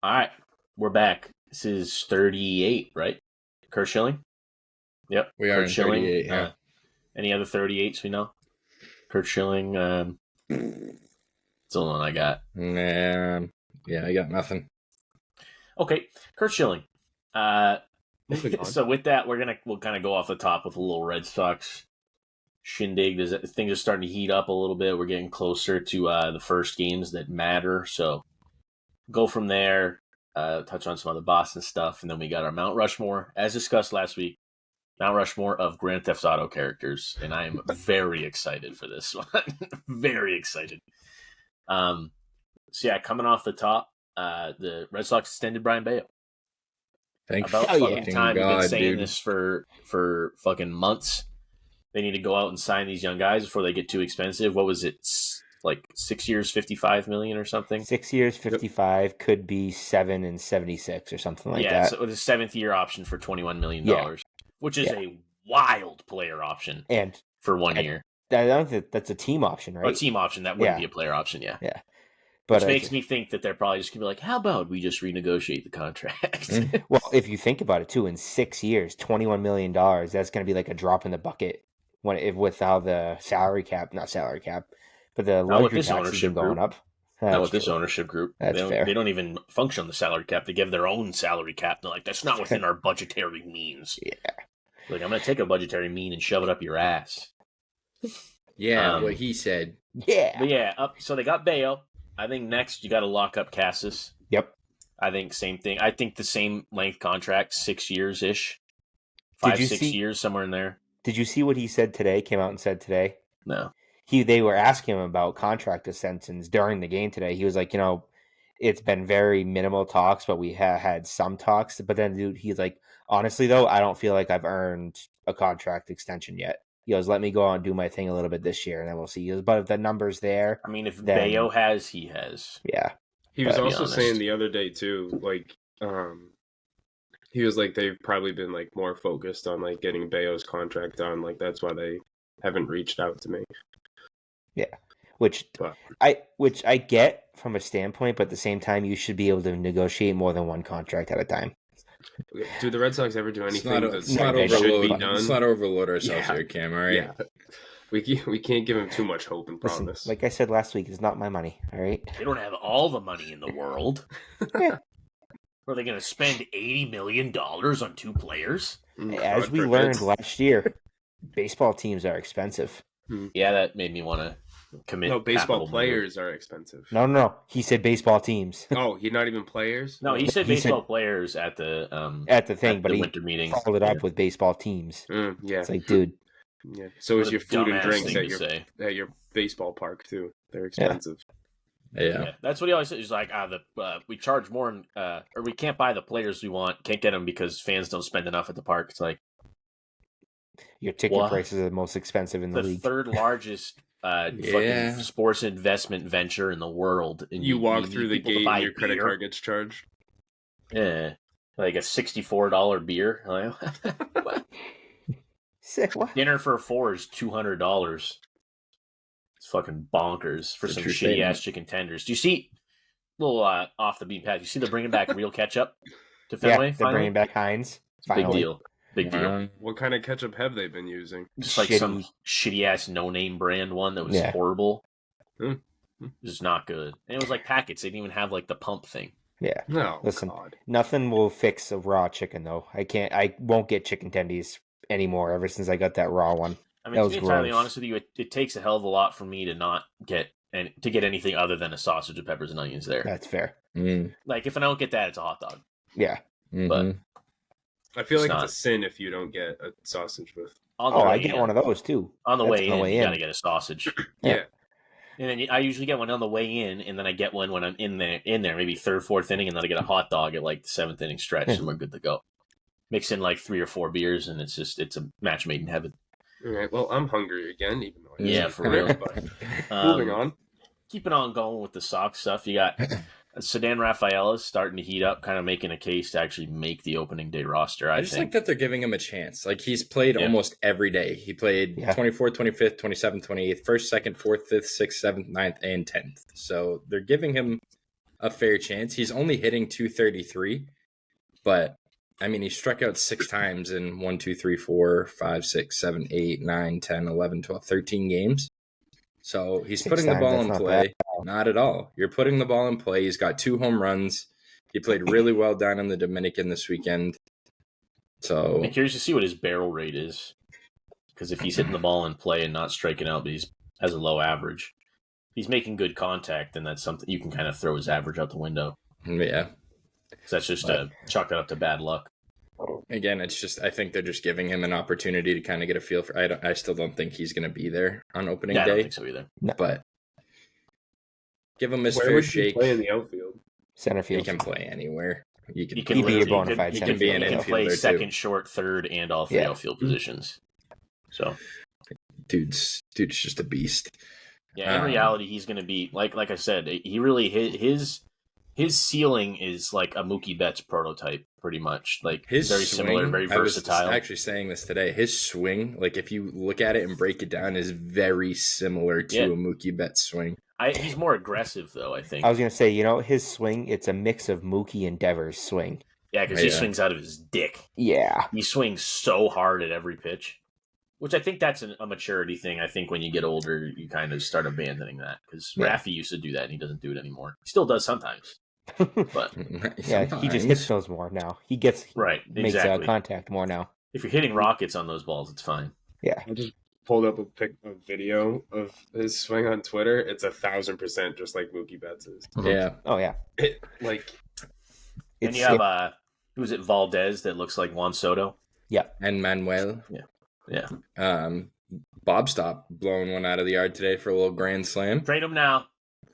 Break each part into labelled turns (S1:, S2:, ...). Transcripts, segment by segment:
S1: All right, we're back. This is 38, right? Kurt Schilling? Yep.
S2: We are
S1: Kurt
S2: in
S1: Schilling.
S2: 38, yeah.
S1: Any other 38s we know? Kurt Schilling. It's the only one I got.
S2: Nah, yeah, I got nothing.
S1: Okay, Kurt Schilling. So with that, we'll kind of go off the top with a little Red Sox shindig. Things are starting to heat up a little bit. We're getting closer to the first games that matter. So go from there. Touch on some other Boston stuff, and then we got our Mount Rushmore, as discussed last week. Mount Rushmore of Grand Theft Auto characters, and I am very excited for this one. Very excited. So yeah, coming off the top, the Red Sox extended Brian Bayo.
S2: Thank
S1: About
S2: fucking
S1: fucking time.
S2: God,
S1: We've been saying
S2: dude.
S1: this for fucking months. They need to go out and sign these young guys before they get too expensive. What was it? Like 6 years, $55 million or something?
S3: 6 years, 55, could be 7 and 76 or something like that.
S1: Yeah, so the 7th year option for $21 million, which is a wild player option
S3: and
S1: for 1 year.
S3: I don't think that's a team option, right?
S1: A team option, that wouldn't be a player option, yeah.
S3: But
S1: which makes me think that they're probably just going to be like, how about we just renegotiate the contract?
S3: Well, if you think about it, too, in 6 years, $21 million, that's going to be like a drop in the bucket with how the not salary cap, but the luxury tax has been going up.
S1: Not with this ownership group.
S3: That's fair.
S1: They don't even function on the salary cap. They give their own salary cap. They're like, that's not within our budgetary means.
S3: Yeah.
S1: Like, I'm going to take a budgetary mean and shove it up your ass.
S2: Yeah, what he said.
S3: Yeah.
S1: But yeah, so they got Bayo. I think next you got to lock up Cassis.
S3: Yep.
S1: I think same thing. I think the same length contract, 6 years-ish. 6 years, somewhere in there.
S3: Did you see what he said today? Came out and said today?
S1: No.
S3: They were asking him about contract extensions during the game today. He was like, it's been very minimal talks, but we had some talks. But then, dude, he's like, honestly, though, I don't feel like I've earned a contract extension yet. He goes, let me go out and do my thing a little bit this year, and then we'll see. He goes, but if the number's there...
S1: I mean, if Bayo has, he has.
S3: Yeah.
S4: He was also saying the other day, too, like, he was like, they've probably been, like, more focused on, like, getting Bayo's contract done. Like, that's why they haven't reached out to me.
S3: Yeah. Which I get from a standpoint, but at the same time, you should be able to negotiate more than one contract at a time.
S4: Do the Red Sox ever do anything
S2: that should be done? Let's not overload ourselves here, Cam, all right? Yeah.
S4: We can't give him too much hope and promise.
S3: Listen, like I said last week, it's not my money, all right?
S1: They don't have all the money in the world.
S3: Yeah.
S1: Are they going to spend $80 million on 2 players?
S3: As we learned last year, baseball teams are expensive.
S1: Yeah, that made me want to commit.
S4: No, baseball players are expensive.
S3: No. He said baseball teams.
S4: Oh, he's not even players?
S1: No, he said baseball players at the
S3: thing, but
S1: the
S3: he
S1: winter meetings.
S3: Followed it up with baseball teams.
S4: Yeah,
S3: it's like, dude.
S4: Yeah. So is your food and drinks at your baseball park too? They're expensive.
S2: Yeah.
S1: That's what he always says. He's like, we charge more, or we can't buy the players we want. Can't get them because fans don't spend enough at the park. It's like
S3: your ticket prices are the most expensive in the league.
S1: The third largest fucking sports investment venture in the world.
S4: And you walk through the gate and your credit card gets charged.
S1: Yeah, like a $64 beer.
S3: What?
S1: Dinner for 4 is $200. It's fucking bonkers for some shitty ass chicken tenders. Do you see a little off the beat path? You see they're bringing back real ketchup to Fenway?
S3: They're bringing back Heinz.
S1: Big deal. Big deal.
S4: What kind of ketchup have they been using?
S1: Just like some shitty ass no name brand one that was horrible. It was not good. And it was like packets. They didn't even have like the pump thing.
S3: Yeah.
S4: No.
S3: Listen, nothing will fix a raw chicken though. I won't get chicken tendies anymore ever since I got that raw one.
S1: I mean, to be entirely honest with you, it takes a hell of a lot for me to not get anything other than a sausage with peppers and onions there.
S3: That's fair.
S1: Like if I don't get that, it's a hot dog.
S3: Yeah.
S1: But
S4: I feel like it's a sin if you don't get a sausage with.
S3: I get one of those too.
S1: On the way in, you gotta get a sausage.
S4: Yeah.
S1: And then I usually get one on the way in, and then I get one when I'm in there, maybe 3rd, 4th inning, and then I get a hot dog at like the 7th inning stretch, and we're good to go. Mix in like 3 or 4 beers, and it's a match made in heaven.
S4: All right. Well, I'm hungry again, even though
S1: for real.
S4: Moving on.
S1: Keeping on going with the Sox stuff, you got Ceddanne Rafaela starting to heat up, kind of making a case to actually make the opening day roster. I
S2: just think that they're giving him a chance. Like he's played almost every day. He played 24th, 25th, 27th, 28th, 1st, 2nd, 4th, 5th, 6th, 7th, 9th, and 10th. So they're giving him a fair chance. He's only hitting 233, but I mean, he struck out 6 times in 1, 2, 3, 4, 5, 6, 7, 8, 9, 10, 11, 12, 13 games. So he's putting the ball in play. Not at all. You're putting the ball in play. He's got 2 home runs. He played really well down in the Dominican this weekend. So
S1: I'm curious to see what his barrel rate is. Because if he's hitting the ball in play and not striking out, but he has a low average, he's making good contact, and that's something you can kind of throw his average out the window.
S2: Yeah.
S1: So that's just chalk that up to bad luck.
S2: Again, it's just I think they're just giving him an opportunity to kind of get a feel for. I still don't think he's going to be there on opening day.
S1: I don't think so either.
S3: No.
S2: But give him his
S4: Where
S2: fair
S4: would
S2: shake.
S4: He play in the outfield?
S3: Center field.
S2: He can play anywhere.
S1: He can
S3: be your bona fide center
S2: be
S3: field.
S2: an
S1: He can play
S2: infielder
S1: second,
S2: too.
S1: short, third, and all 3 outfield positions. So,
S2: dude's just a beast.
S1: yeah, in reality, he's going to be like I said. He really his ceiling is like a Mookie Betts prototype, pretty much. Like
S2: His
S1: very
S2: swing,
S1: similar, very versatile.
S2: I was actually saying this today. His swing, like if you look at it and break it down, is very similar to a Mookie Betts swing.
S1: He's more aggressive, though, I think.
S3: I was going to say, his swing, it's a mix of Mookie and Devers' swing.
S1: Yeah, because he swings out of his dick.
S3: Yeah.
S1: He swings so hard at every pitch, which I think that's a maturity thing. I think when you get older, you kind of start abandoning that. Because Raffy used to do that, and he doesn't do it anymore. He still does sometimes. But
S3: yeah, he just hits those more now. He makes contact more now.
S1: If you're hitting rockets on those balls, it's fine.
S3: Yeah.
S4: I just pulled up a video of his swing on Twitter. It's 1,000% just like Mookie Betts is.
S2: Yeah.
S3: Oh yeah.
S1: And you have who's it, Valdez, that looks like Juan Soto.
S3: Yeah.
S2: And Manuel.
S1: Yeah.
S2: Bob stopped blowing one out of the yard today for a little grand slam.
S1: Trade him now.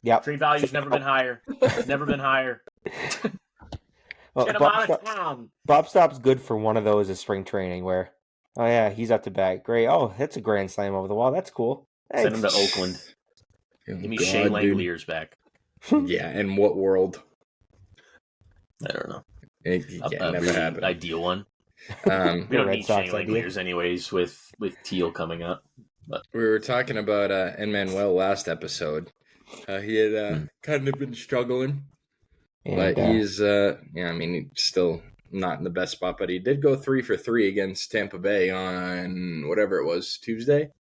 S3: Yep.
S1: Trade value's never been higher. Never been higher.
S3: Well,
S1: Get him out of town.
S3: Bob Stop's good for one of those as spring training where, oh yeah, he's up to bat. Great. Oh, that's a grand slam over the wall. That's cool. Hey.
S1: Send him to Oakland. Give me Shea Langeliers back.
S2: Yeah, in what world?
S1: I don't know.
S2: Never
S1: really
S2: happened.
S1: Ideal one.
S2: We
S1: don't need Shea Langeliers anyways with Teal coming up. But
S2: we were talking about Emmanuel last episode. He had kind of been struggling. But he's, he's still not in the best spot. But he did go 3 for 3 against Tampa Bay on whatever it was, Tuesday,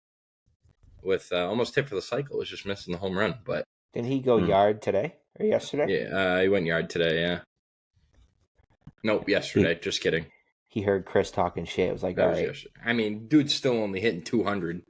S2: with almost hit for the cycle. Was just missing the home run. But
S3: didn't he go yard today or yesterday?
S2: Yeah, he went yard today. Yeah. Nope, yesterday. Just kidding.
S3: He heard Chris talking shit. It was like, all right.
S2: Yesterday. I mean, dude's still only hitting 200.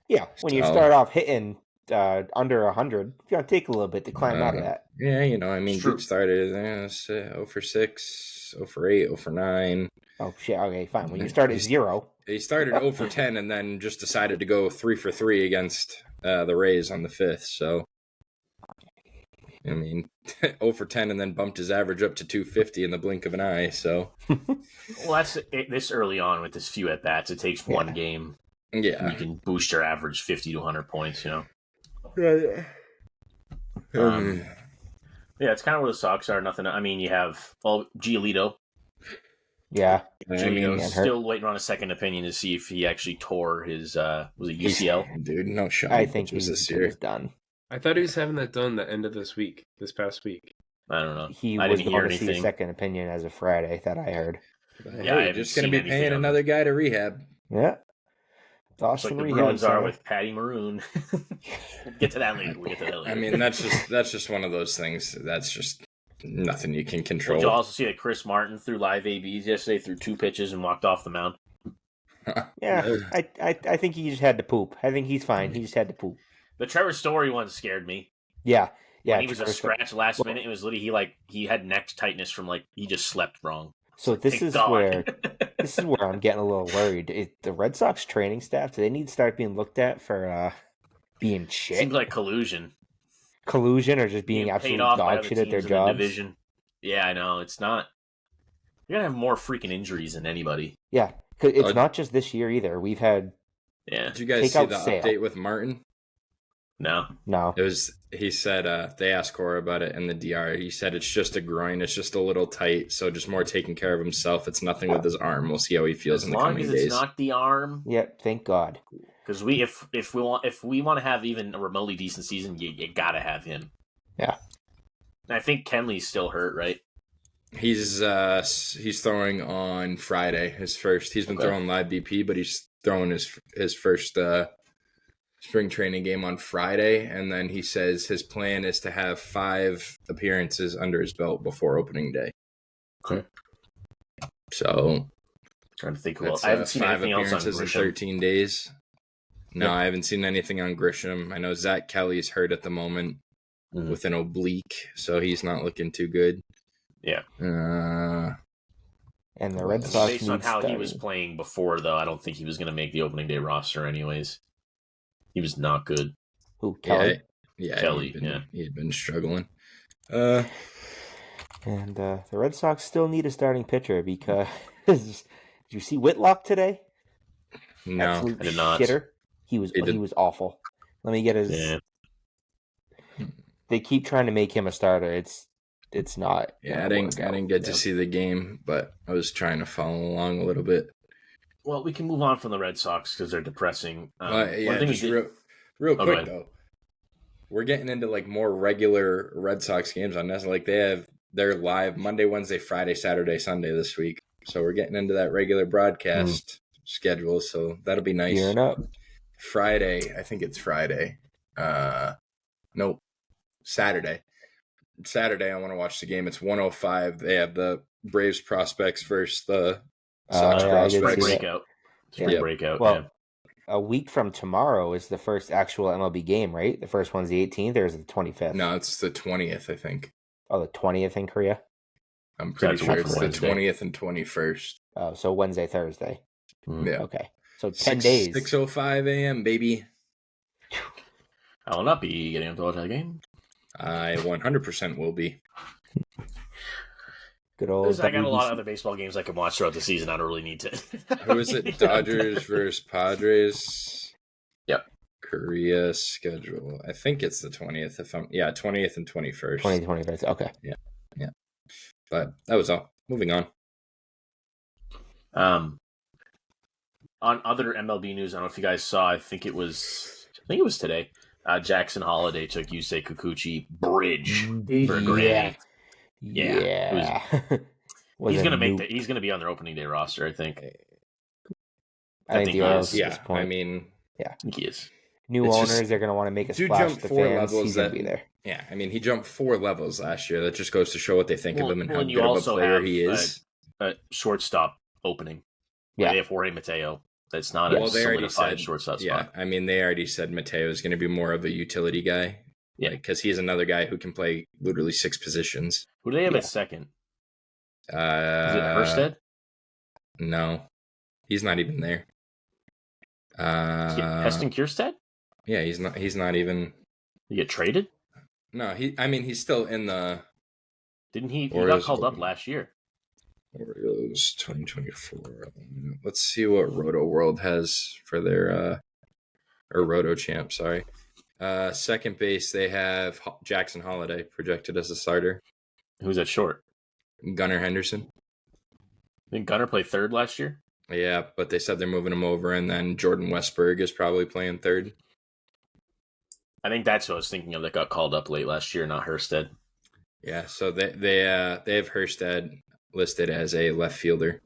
S3: Yeah, when you start off hitting under 100, you gotta take a little bit to climb out of that.
S2: Yeah, dude started 0 for 6, 0 for 8, 0 for 9.
S3: Oh shit! Okay, fine. When you start at 0,
S2: he started 0 for 10, and then just decided to go 3 for 3 against the Rays on the 5th. So, 0 for 10, and then bumped his average up to 250 in the blink of an eye. So,
S1: well, that's this early on with this few at bats. It takes one game.
S2: Yeah,
S1: you can boost your average 50 to 100 points.
S3: Right.
S1: Yeah, it's kind of where the Sox are. Nothing. I mean, you have Giolito.
S3: Yeah,
S1: Giolito's still waiting on a second opinion to see if he actually tore his was it UCL?
S2: Dude, no shot.
S3: I think he's done.
S4: I thought he was having that done the end of this past week.
S1: I don't know.
S3: He was going to see a second opinion as of Friday that I heard.
S2: Yeah, hey, just going to be paying another guy to rehab.
S3: Yeah.
S1: Like the Bruins are with Patty Maroon. We'll get to that later.
S2: I mean, that's just one of those things. That's just nothing you can control.
S1: Did you also see that Chris Martin threw live ABs yesterday, threw 2 pitches and walked off the mound?
S3: Yeah, I think he just had to poop. I think he's fine. He just had to poop.
S1: The Trevor Story one scared me.
S3: Yeah.
S1: When he was a scratch last minute, it was literally he had neck tightness from he just slept wrong.
S3: So this is where I'm getting a little worried. The Red Sox training staff, do they need to start being looked at for being shit?
S1: Seems like collusion.
S3: Collusion or just being absolute dog shit at their jobs?
S1: Yeah, I know. It's not. You're going to have more freaking injuries than anybody.
S3: Yeah, because it's not just this year either. We've had...
S1: Yeah.
S2: Did you guys see the update with Martin?
S1: No.
S2: It was. He said they asked Cora about it in the DR. He said it's just a groin. It's just a little tight. So just more taking care of himself. It's nothing with his arm. We'll see how he feels in the coming days.
S1: As long as it's not the arm.
S3: Yeah, thank God.
S1: Because if we want to have even a remotely decent season, you gotta have him.
S3: Yeah.
S1: I think Kenley's still hurt, right?
S2: He's throwing on Friday. His first. He's been throwing live BP, but he's throwing his first spring training game on Friday, and then he says his plan is to have 5 appearances under his belt before opening day.
S1: Okay.
S2: So,
S1: trying to think. Well, I haven't seen
S2: 5
S1: anything else on
S2: appearances in
S1: Grisham.
S2: 13 days. No, I haven't seen anything on Grisham. I know Zach Kelly's hurt at the moment with an oblique, so he's not looking too good.
S1: Yeah.
S3: And the Red Sox,
S1: based on how he was playing before, though, I don't think he was going to make the opening day roster anyways. He was not good.
S3: Who, Kelly?
S2: Yeah,
S1: Kelly,
S2: he had been struggling.
S3: And the Red Sox still need a starting pitcher because did you see Whitlock today?
S2: No,
S3: Absolute
S1: I did not.
S3: Shitter. He was awful. Let me get his.
S1: Yeah.
S3: They keep trying to make him a starter. It's not.
S2: Yeah, I didn't get to see the game, but I was trying to follow along a little bit.
S1: Well, we can move on from the Red Sox because they're depressing.
S2: Just real quick though, we're getting into like more regular Red Sox games on this. Like they're live Monday, Wednesday, Friday, Saturday, Sunday this week. So we're getting into that regular broadcast schedule. So that'll be nice.
S3: Gearing up.
S2: Friday, I think it's Friday. Nope, Saturday. Saturday, I want to watch the game. It's 1:05. They have the Braves prospects versus the Sox prospects.
S1: Breakout.
S3: Well, a week from tomorrow is the first actual MLB game, right? The first one's the 18th, or is it the 25th?
S2: No, it's the 20th, I think.
S3: Oh, the 20th in Korea?
S2: I'm pretty sure it's the 20th and 21st.
S3: Oh, so Wednesday, Thursday.
S2: Yeah.
S3: Okay. So 10 days.
S2: 6:05 a.m., baby.
S1: I will not be getting up to watch that game.
S2: I 100% will be.
S3: Good old.
S1: I got a lot of other baseball games I can watch throughout the season. I don't really need to.
S2: Who is it? Dodgers versus Padres.
S1: Yep.
S2: Korea schedule. I think it's the 20th. 20th and 21st.
S3: 21st. Okay.
S2: Yeah. But that was all. Moving on.
S1: On other MLB news, I don't know if you guys saw. I think it was today. Jackson Holiday took Yusei Kikuchi bridge for a Grammy.
S3: Yeah.
S1: He's gonna be on their opening day roster, I think.
S3: I think he is.
S2: Yeah, I mean,
S1: I think he is.
S3: New owners are gonna want to make a splash with the fans. He's gonna be there.
S2: Yeah, I mean, he jumped 4 levels last year. That just goes to show what they think of him and how good of a player he is.
S1: A shortstop opening.
S3: Yeah,
S1: they have Jorge Mateo. That's not a solidified shortstop spot.
S2: I mean, they already said Mateo is going to be more of a utility guy. Yeah, because he's another guy who can play literally 6 positions.
S1: Who do they have at second? Is it Hurstead?
S2: No, he's not even there.
S1: Heston Kjerstad?
S2: Yeah, he's not even.
S1: You get traded?
S2: No, he's still in the.
S1: Didn't he? He got called up last year.
S2: Orioles 2024. Let's see what Roto World has for their or Roto Champ. Sorry. Second base, they have Jackson Holiday projected as a starter.
S1: Who's at short?
S2: Gunnar Henderson.
S1: Didn't Gunnar play third last year?
S2: Yeah, but they said they're moving him over, and then Jordan Westberg is probably playing third.
S1: I think that's what I was thinking of that got called up late last year, not Hurstead.
S2: Yeah, so they have Hurstead listed as a left fielder.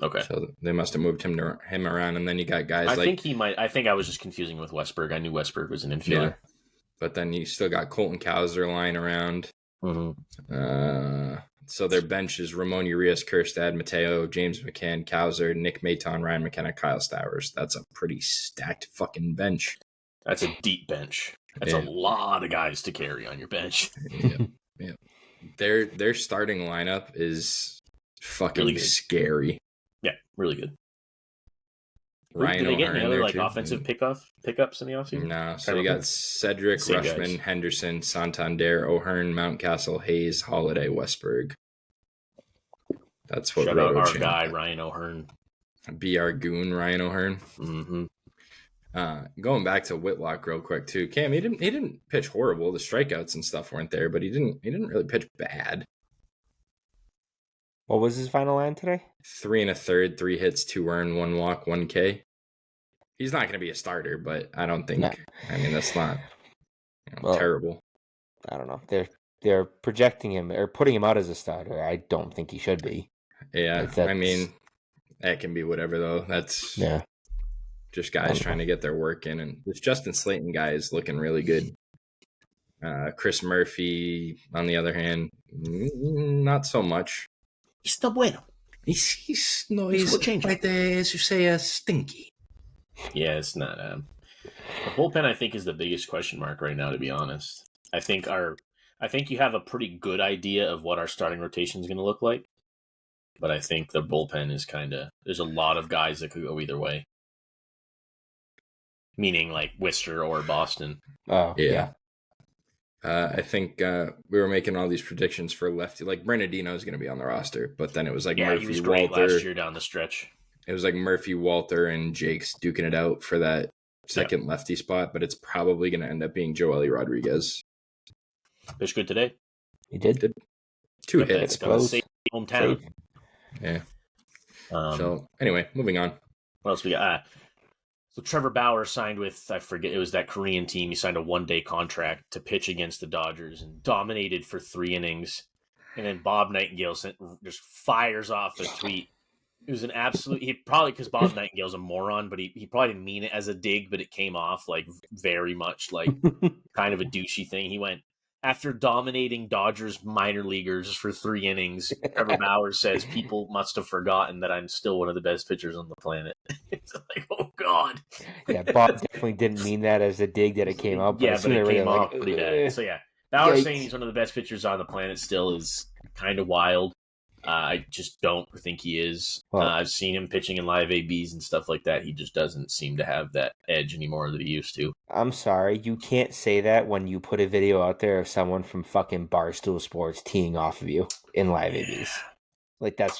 S1: Okay.
S2: So they must have moved him around, and then you got guys
S1: I think he might. I think I was just confusing with Westberg. I knew Westberg was an infielder.
S2: Yeah. But then you still got Colton Cowser lying around.
S1: Mm-hmm.
S2: So their bench is Ramon Urias, Kjerstad, Mateo, James McCann, Cowser, Nick Maton, Ryan McKenna, Kyle Stowers. That's a pretty stacked fucking bench.
S1: That's a deep bench. That's a lot of guys to carry on your bench.
S2: Yeah. Their starting lineup is fucking really scary.
S1: Yeah, really good.
S2: Ryan
S1: Did they get
S2: O'Hearn
S1: any other offensive pickups in the offseason?
S2: No. So you got Cedric, Rushman, Henderson, Santander, O'Hearn, Mountcastle, Hayes, Holiday, Westberg. That's what
S1: Shout out our guy, Ryan O'Hearn.
S2: BR Goon, Ryan O'Hearn.
S1: Mm-hmm.
S2: Going back to Whitlock real quick too. Cam, he didn't pitch horrible. The strikeouts and stuff weren't there, but he didn't really pitch bad.
S3: What was his final line today?
S2: 3 1/3, 3 hits, 2 earned, 1 walk, 1 K. He's not going to be a starter, but I don't think. No. I mean, that's not terrible.
S3: I don't know. they're projecting him or putting him out as a starter. I don't think he should be.
S2: Yeah, I mean, that can be whatever though. That's just guys trying to get their work in, and this Justin Slayton guy is looking really good. Chris Murphy, on the other hand, not so much.
S1: He's no bueno.
S2: He's quite, as you say, stinky.
S1: Yeah, it's not. The bullpen, I think, is the biggest question mark right now. To be honest, I think you have a pretty good idea of what our starting rotation is going to look like, but I think the bullpen is there's a lot of guys that could go either way. Meaning like Worcester or Boston.
S3: Oh yeah.
S2: I think we were making all these predictions for lefty. Like Bernardino is going to be on the roster, but then it was like Murphy,
S1: he was great
S2: Walter.
S1: Last year down the stretch.
S2: It was like Murphy, Walter, and Jake's duking it out for that second lefty spot, but it's probably going to end up being Joely Rodriguez.
S1: Pitched good today.
S3: He did.
S2: 2 hits.
S1: Save hometown.
S2: Yeah. So anyway, moving on.
S1: What else we got? So Trevor Bauer signed with, I forget, it was that Korean team. He signed a 1-day contract to pitch against the Dodgers and dominated for 3 innings. And then Bob Nightingale just fires off a tweet. It was an absolute, probably because Bob Nightingale's a moron, but he probably didn't mean it as a dig, but it came off like very much like kind of a douchey thing. He went, after dominating Dodgers minor leaguers for 3 innings, Trevor Bauer says people must have forgotten that I'm still one of the best pitchers on the planet. It's like, oh God.
S3: Yeah, Bob definitely didn't mean that as a dig that it came out.
S1: But it came off pretty bad. So yeah, Bauer saying he's one of the best pitchers on the planet still is kind of wild. I just don't think he is. I've seen him pitching in live ABs and stuff like that. He just doesn't seem to have that edge anymore that he used to.
S3: I'm sorry. You can't say that when you put a video out there of someone from fucking Barstool Sports teeing off of you in live ABs. Like, that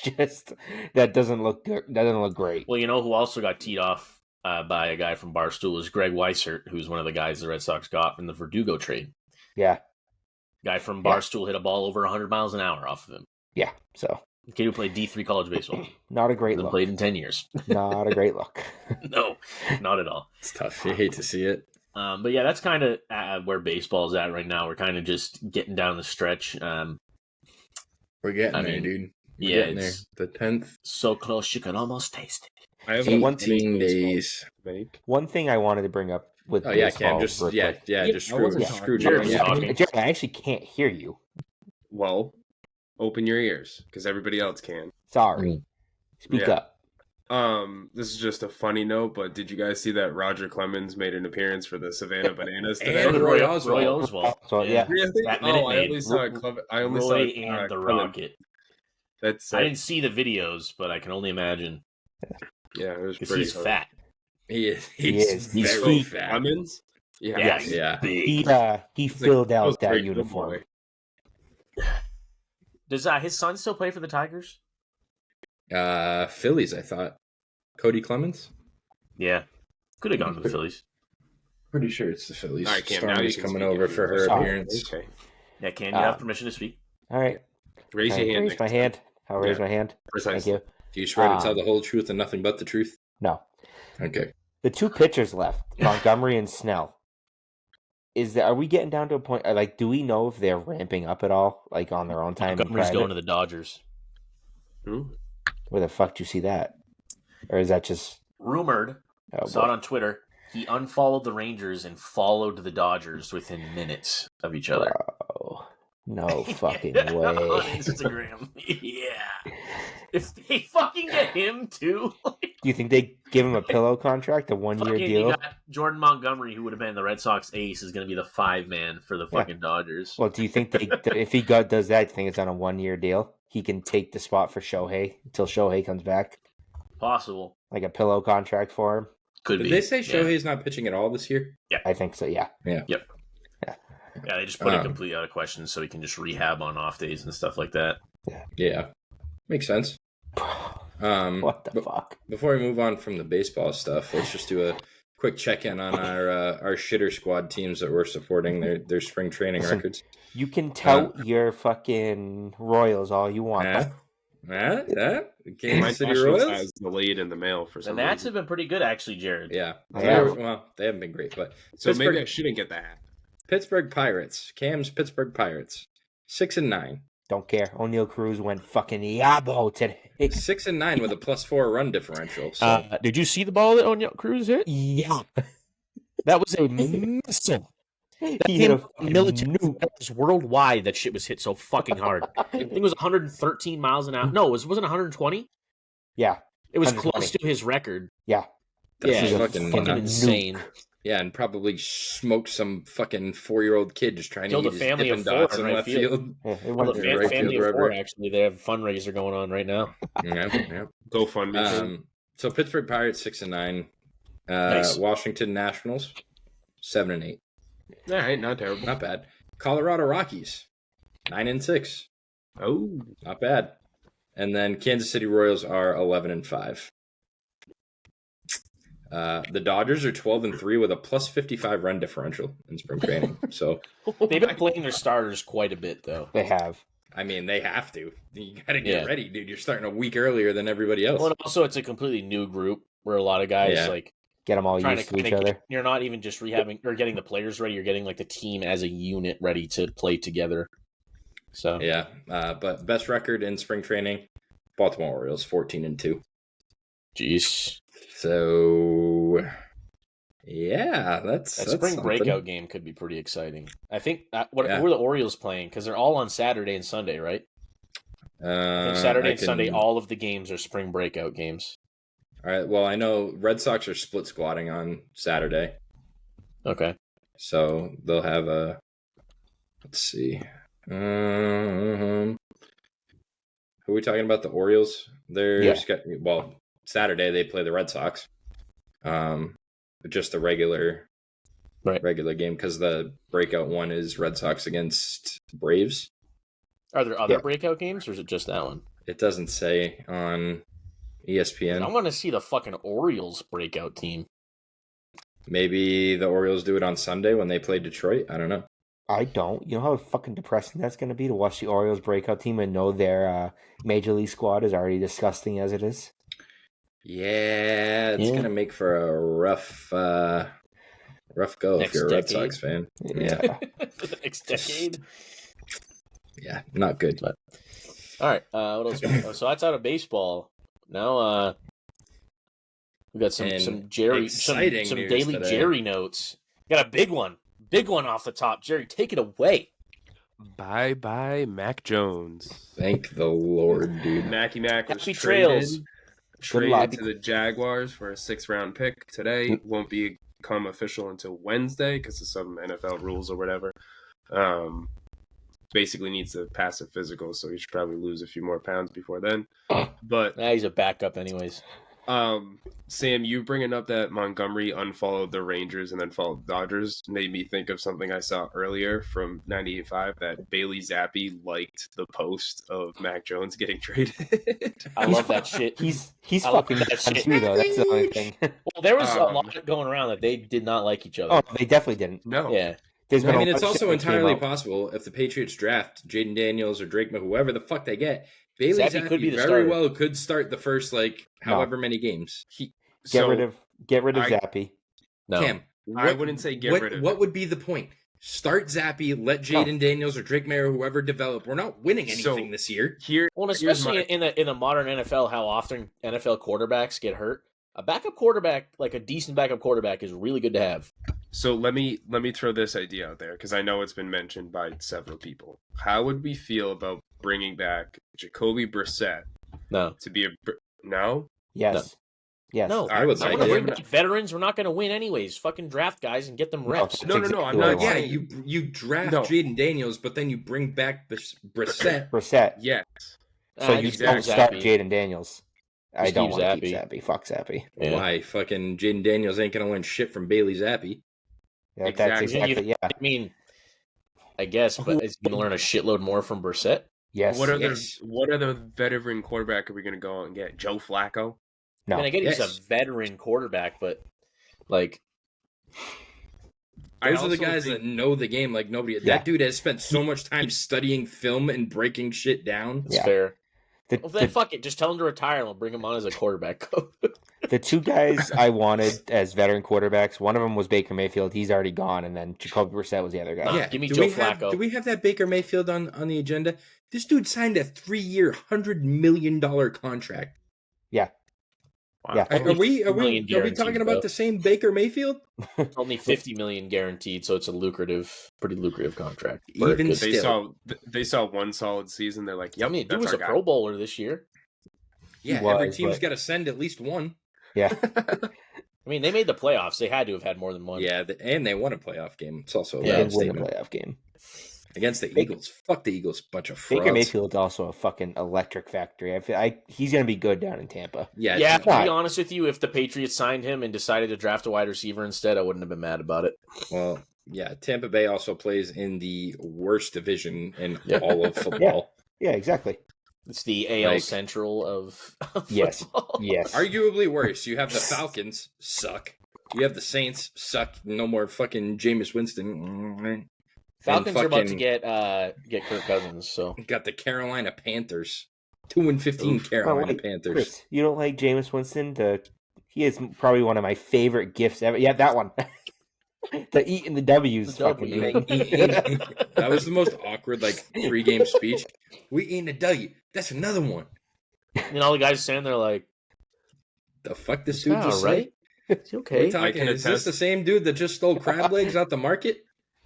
S3: doesn't look good. That doesn't look great.
S1: Well, you know who also got teed off by a guy from Barstool was Greg Weissert, who's one of the guys the Red Sox got from the Verdugo trade.
S3: Yeah.
S1: Guy from Barstool hit a ball over 100 miles an hour off of him.
S3: Yeah, so.
S1: Kid who played D3 college baseball.
S3: Not a great look.
S1: Played in 10 years.
S3: Not a great look.
S1: No, not at all.
S2: It's tough. You hate to see it.
S1: But yeah, that's kind of where baseball's at right now. We're kind of just getting down the stretch.
S2: We're getting there, dude. We're getting there. The 10th.
S1: So close you can almost taste it.
S4: I have
S2: 18 days.
S3: One thing I wanted to bring up with
S2: Cam, just screw Jared.
S3: Jared, I actually can't hear you.
S4: Well, open your ears because everybody else can.
S3: Sorry. Speak up.
S4: This is just a funny note, but did you guys see that Roger Clemens made an appearance for the Savannah Bananas today?
S2: And Roy Oswald.
S3: Yeah.
S4: I only saw
S1: Roy and the Rocket.
S4: I
S1: didn't see the videos, but I can only imagine.
S4: Yeah, it was
S1: pretty. He's fat.
S2: He is. He's very fat.
S4: Clemens?
S1: Yeah.
S3: He filled out that uniform.
S1: Does his son still play for the Tigers?
S2: Phillies, I thought. Cody Clemens?
S1: Yeah. Could have gone to the Phillies.
S2: Pretty sure it's the Phillies.
S4: All right, Cam,
S2: Stormy's coming over for her appearance.
S4: Okay.
S1: Yeah, Cam, you have permission to speak.
S3: All right.
S4: Raise your hand.
S3: Raise my hand. I'll raise my hand.
S4: Precisely.
S3: Thank you.
S2: Do you swear to tell the whole truth and nothing but the truth?
S3: No.
S2: Okay.
S3: The 2 pitchers left, Montgomery and Snell. Are we getting down to a point? Like, do we know if they're ramping up at all, like on their own time?
S1: Montgomery's going to the Dodgers.
S4: Who?
S3: Where the fuck do you see that? Or is that just
S1: rumored? Saw it on Twitter. He unfollowed the Rangers and followed the Dodgers within minutes of each other.
S3: Bro, no fucking way.
S1: On Instagram. Yeah. If they fucking get him too.
S3: Do you think they give him a pillow contract, a 1-year deal?
S1: Jordan Montgomery, who would have been the Red Sox ace, is going to be the 5-man for the fucking Dodgers.
S3: Well, do you think if he does that, do you think it's on a 1-year deal? He can take the spot for Shohei until Shohei comes back?
S1: Possible.
S3: Like a pillow contract for him?
S1: Could be.
S2: Did they say Shohei's not pitching at all this year?
S1: Yeah.
S3: I think so, yeah.
S1: Yep. Yeah, they just put it completely out of question so he can just rehab on off days and stuff like that.
S2: Yeah. Makes sense.
S3: What the fuck?
S2: Before we move on from the baseball stuff, let's just do a quick check-in on our shitter squad teams that we're supporting their spring training records.
S3: You can tout your fucking Royals all you want.
S2: Kansas City Royals
S4: has delayed in the mail for some
S1: reason. The Nats
S4: have
S1: been pretty good, actually, Jared.
S2: Yeah. Well, they haven't been great, but
S4: so maybe I shouldn't get that.
S2: Pittsburgh Pirates. Cam's Pittsburgh Pirates. 6-9.
S3: Don't care. O'Neal Cruz went fucking yabo today.
S2: 6-9 with a +4 run differential. So.
S1: Did you see the ball that O'Neal Cruz hit?
S3: Yeah.
S1: That was a missile. That
S3: He
S1: came
S3: hit a
S1: from military. That was worldwide. That shit was hit so fucking hard. I think it was 113 miles an hour. No, wasn't 120?
S3: Yeah.
S1: It was
S3: 120.
S1: close to his record.
S3: Yeah.
S2: That's
S1: Yeah,
S2: fucking
S1: fucking
S2: nuts.
S1: insane.
S2: Yeah, and probably smoked some fucking 4-year-old kid just trying
S1: Killed
S2: to
S1: a
S2: eat
S1: family
S2: his
S1: of
S2: Dippin'
S1: four
S2: Dots
S1: in
S2: in
S1: right
S2: left
S1: field.
S2: field.
S3: Yeah, it
S1: Well,
S3: went
S1: the
S2: Right
S1: family
S2: field
S1: of
S2: rubber.
S1: four, actually, they have a fundraiser going on right now.
S2: Yeah.
S4: GoFundMe.
S2: So Pittsburgh Pirates 6-9.
S1: Nice.
S2: Washington Nationals 7-8.
S4: All right, not terrible.
S2: Not bad. Colorado Rockies 9-6.
S4: Oh,
S2: Not bad. And then Kansas City Royals are 11-5. The Dodgers are 12-3 with a +55 run differential in spring training. So
S1: They've been playing their starters quite a bit, though.
S3: They have.
S2: I mean, they have to. You got to get
S1: Yeah.
S2: ready, dude. You're starting a week earlier than everybody else.
S1: Well, and also, it's a completely new group where a lot of guys
S2: Yeah.
S1: like
S3: Get them all
S1: trying
S3: used
S1: to
S3: to each
S1: kinda
S3: other.
S1: get, you're not even just rehabbing or getting the players ready. You're getting like the team as a unit ready to play together. So
S2: Yeah, but best record in spring training, Baltimore Orioles 14-2.
S1: jeez,
S2: So yeah, that's
S1: that
S2: that's
S1: spring
S2: something.
S1: breakout game could be pretty exciting. I think
S2: Yeah.
S1: who are the Orioles playing? Because they're all on Saturday and Sunday, right? I think Saturday and Sunday, all of the games are spring breakout games.
S2: All right. Well, I know Red Sox are split squatting on Saturday,
S1: Okay.
S2: so they'll have a. Let's see. Who are we talking about? The Orioles. They're
S3: Yeah.
S2: Saturday they play the Red Sox. Just the regular game because the breakout one is Red Sox against Braves.
S1: Are there other
S3: Yeah.
S1: breakout games, or is it just that one?
S2: It doesn't say on ESPN.
S1: I want to see the fucking Orioles breakout team.
S2: Maybe the Orioles do it on Sunday when they play Detroit. I don't know.
S3: I don't. You know how fucking depressing that's going to be to watch the Orioles breakout team and know their major league squad is already disgusting as it is.
S2: Yeah, it's
S1: Yeah.
S2: gonna make for a rough go
S1: Next
S2: if you're a Red
S1: decade.
S2: Sox fan.
S3: Yeah.
S1: For the next decade.
S2: Yeah, not good.
S1: All right. What else? So that's out of baseball. Now we got some
S2: And
S1: Jerry
S2: exciting
S1: some
S2: news
S1: daily
S2: today.
S1: Jerry notes. Got a big one off the top. Jerry, take it away.
S4: bye, Mac Jones.
S2: Thank the Lord, dude.
S4: Mackey Mac was
S1: Happy
S4: traded
S1: trails.
S4: to the Jaguars for a 6th-round pick today. Won't become official until Wednesday because of some NFL rules or whatever. Basically needs to pass a physical, so he should probably lose a few more pounds before then. But
S1: He's a backup, anyways.
S4: Sam, you bringing up that Montgomery unfollowed the Rangers and then followed the Dodgers made me think of something I saw earlier from 98.5 that Bailey Zappi liked the post of Mac Jones getting traded.
S1: I love that shit.
S3: He's
S1: I love
S3: fucking
S1: that
S3: fun
S1: shit.
S3: too, though. That's the only thing.
S1: Well, there was a lot going around that they did not like each other.
S3: Oh, they definitely didn't.
S4: No.
S1: Yeah.
S3: There's been
S2: I
S3: a
S2: mean,
S3: lot
S2: it's
S3: of shit
S2: also
S3: that came
S2: entirely
S3: out.
S2: possible if the Patriots draft Jaden Daniels or Drake, whoever the fuck they get. Bailey
S1: Zappi
S2: Zappi
S1: could be the
S2: very
S1: starter.
S2: well could start the first however many games.
S3: Get rid of
S4: I-
S3: Zappi.
S1: No.
S2: Cam,
S4: I wouldn't say get rid of
S2: What
S4: him.
S2: would be the point? Start Zappi, let Jaden Daniels or Drake May or whoever develop. We're not winning anything this year.
S4: Here,
S1: Well, and
S4: here's
S1: especially
S4: my-
S1: in the modern NFL, how often NFL quarterbacks get hurt. A backup quarterback, like a decent backup quarterback, is really good to have.
S4: So let me throw this idea out there because I know it's been mentioned by several people. How would we feel about bringing back Jacoby Brissett
S1: No,
S4: to be no?
S3: Yes. Yes.
S1: no.
S2: I would
S1: I
S2: like
S1: want to
S2: it.
S1: bring back veterans. We're not going to win anyways. Fucking draft guys and get them reps.
S3: That's
S4: No, I'm
S3: exactly
S4: not
S3: what I
S2: Yeah,
S3: want.
S2: you draft
S4: No.
S2: Jaden Daniels, but then you bring back Brissett.
S3: Brissett.
S4: Yes.
S3: So
S1: I
S3: you
S1: just
S3: don't
S1: keep
S3: start
S1: Zappi.
S3: Jaden Daniels. I
S1: Just
S3: don't
S1: keep
S3: want to keep
S1: Zappi.
S3: Zappi. Fuck Zappi.
S1: Yeah.
S2: Why? Fucking Jaden Daniels ain't gonna learn shit from Bailey Zappi.
S3: Yeah, that's
S4: Exactly.
S3: exactly. Yeah.
S1: I mean, I guess, but is he going to learn a shitload more from Brissett?
S3: Yes.
S4: What other veteran quarterback are we going to go out and get? Joe Flacco?
S3: No.
S1: I mean, I get he's
S2: Yes.
S1: a veteran quarterback, but like,
S2: Those are the
S4: also
S2: guys
S4: think-
S2: that know the game like nobody.
S3: Yeah.
S2: That dude has spent so much time studying film and breaking shit down.
S1: it's
S3: Yeah.
S1: fair.
S3: The-
S1: Well, then fuck it. Just tell him to retire and we'll bring him on as a quarterback coach.
S3: The two guys I wanted as veteran quarterbacks, one of them was Baker Mayfield. He's already gone, and then Jacoby Brissett was the other guy.
S1: Yeah. Give me Joe Flacco.
S2: Do we have that Baker Mayfield on the agenda? This dude signed a 3-year, $100 million contract.
S3: Yeah.
S1: Wow.
S3: Yeah.
S2: Are we
S1: Guaranteed,
S2: talking about the same Baker Mayfield?
S1: Only $50 million guaranteed, so it's a pretty lucrative contract.
S2: Even
S1: Good-
S4: They saw one solid season. They're like, "Yep,
S1: I mean, dude
S4: that's
S1: was
S4: our
S1: a
S4: guy."
S1: Pro Bowler this year.
S2: Yeah,
S3: was,
S2: every team's
S3: but-
S2: got to send at least one.
S3: Yeah.
S1: I mean, they made the playoffs. They had to have had more than one.
S2: Yeah, and they won a playoff game. It's also a
S1: Yeah,
S3: They
S2: bad
S3: did win a
S2: statement.
S3: playoff game.
S2: Against the Eagles. Fuck the Eagles, bunch of frauds.
S3: Baker Mayfield's also a fucking electric factory. He's going to be good down in Tampa.
S2: Yeah,
S1: Yeah,
S2: dude.
S1: to be honest with you, if the Patriots signed him and decided to draft a wide receiver instead, I wouldn't have been mad about it.
S2: Well, yeah, Tampa Bay also plays in the worst division in
S1: Yeah.
S2: all of football.
S3: Yeah, exactly.
S1: It's the AL
S2: Like-
S1: Central of
S3: Yes.
S1: football.
S3: Yes.
S2: Arguably worse. You have the Falcons, suck. You have the Saints, suck. No more fucking Jameis Winston.
S1: Falcons
S2: And
S1: are about to
S2: fucking-
S1: get Kirk Cousins, so
S2: Got the Carolina Panthers. 2-15 Carolina
S3: wait,
S2: Panthers.
S3: Chris, you don't like Jameis Winston? He is probably one of my favorite gifts ever. Yeah, that one. The eating the W's.
S1: The
S3: Fucking
S1: W.
S3: thing.
S2: That was the most awkward, pre-game speech. We eating a W. That's another one.
S1: and all the guys standing there like,
S2: The fuck this dude
S1: "Yeah,
S2: just
S1: right?
S2: say?
S1: It's
S2: We
S1: okay."
S2: talking,
S4: I can
S2: is this
S4: attest-
S2: the same dude that just stole crab legs out the market?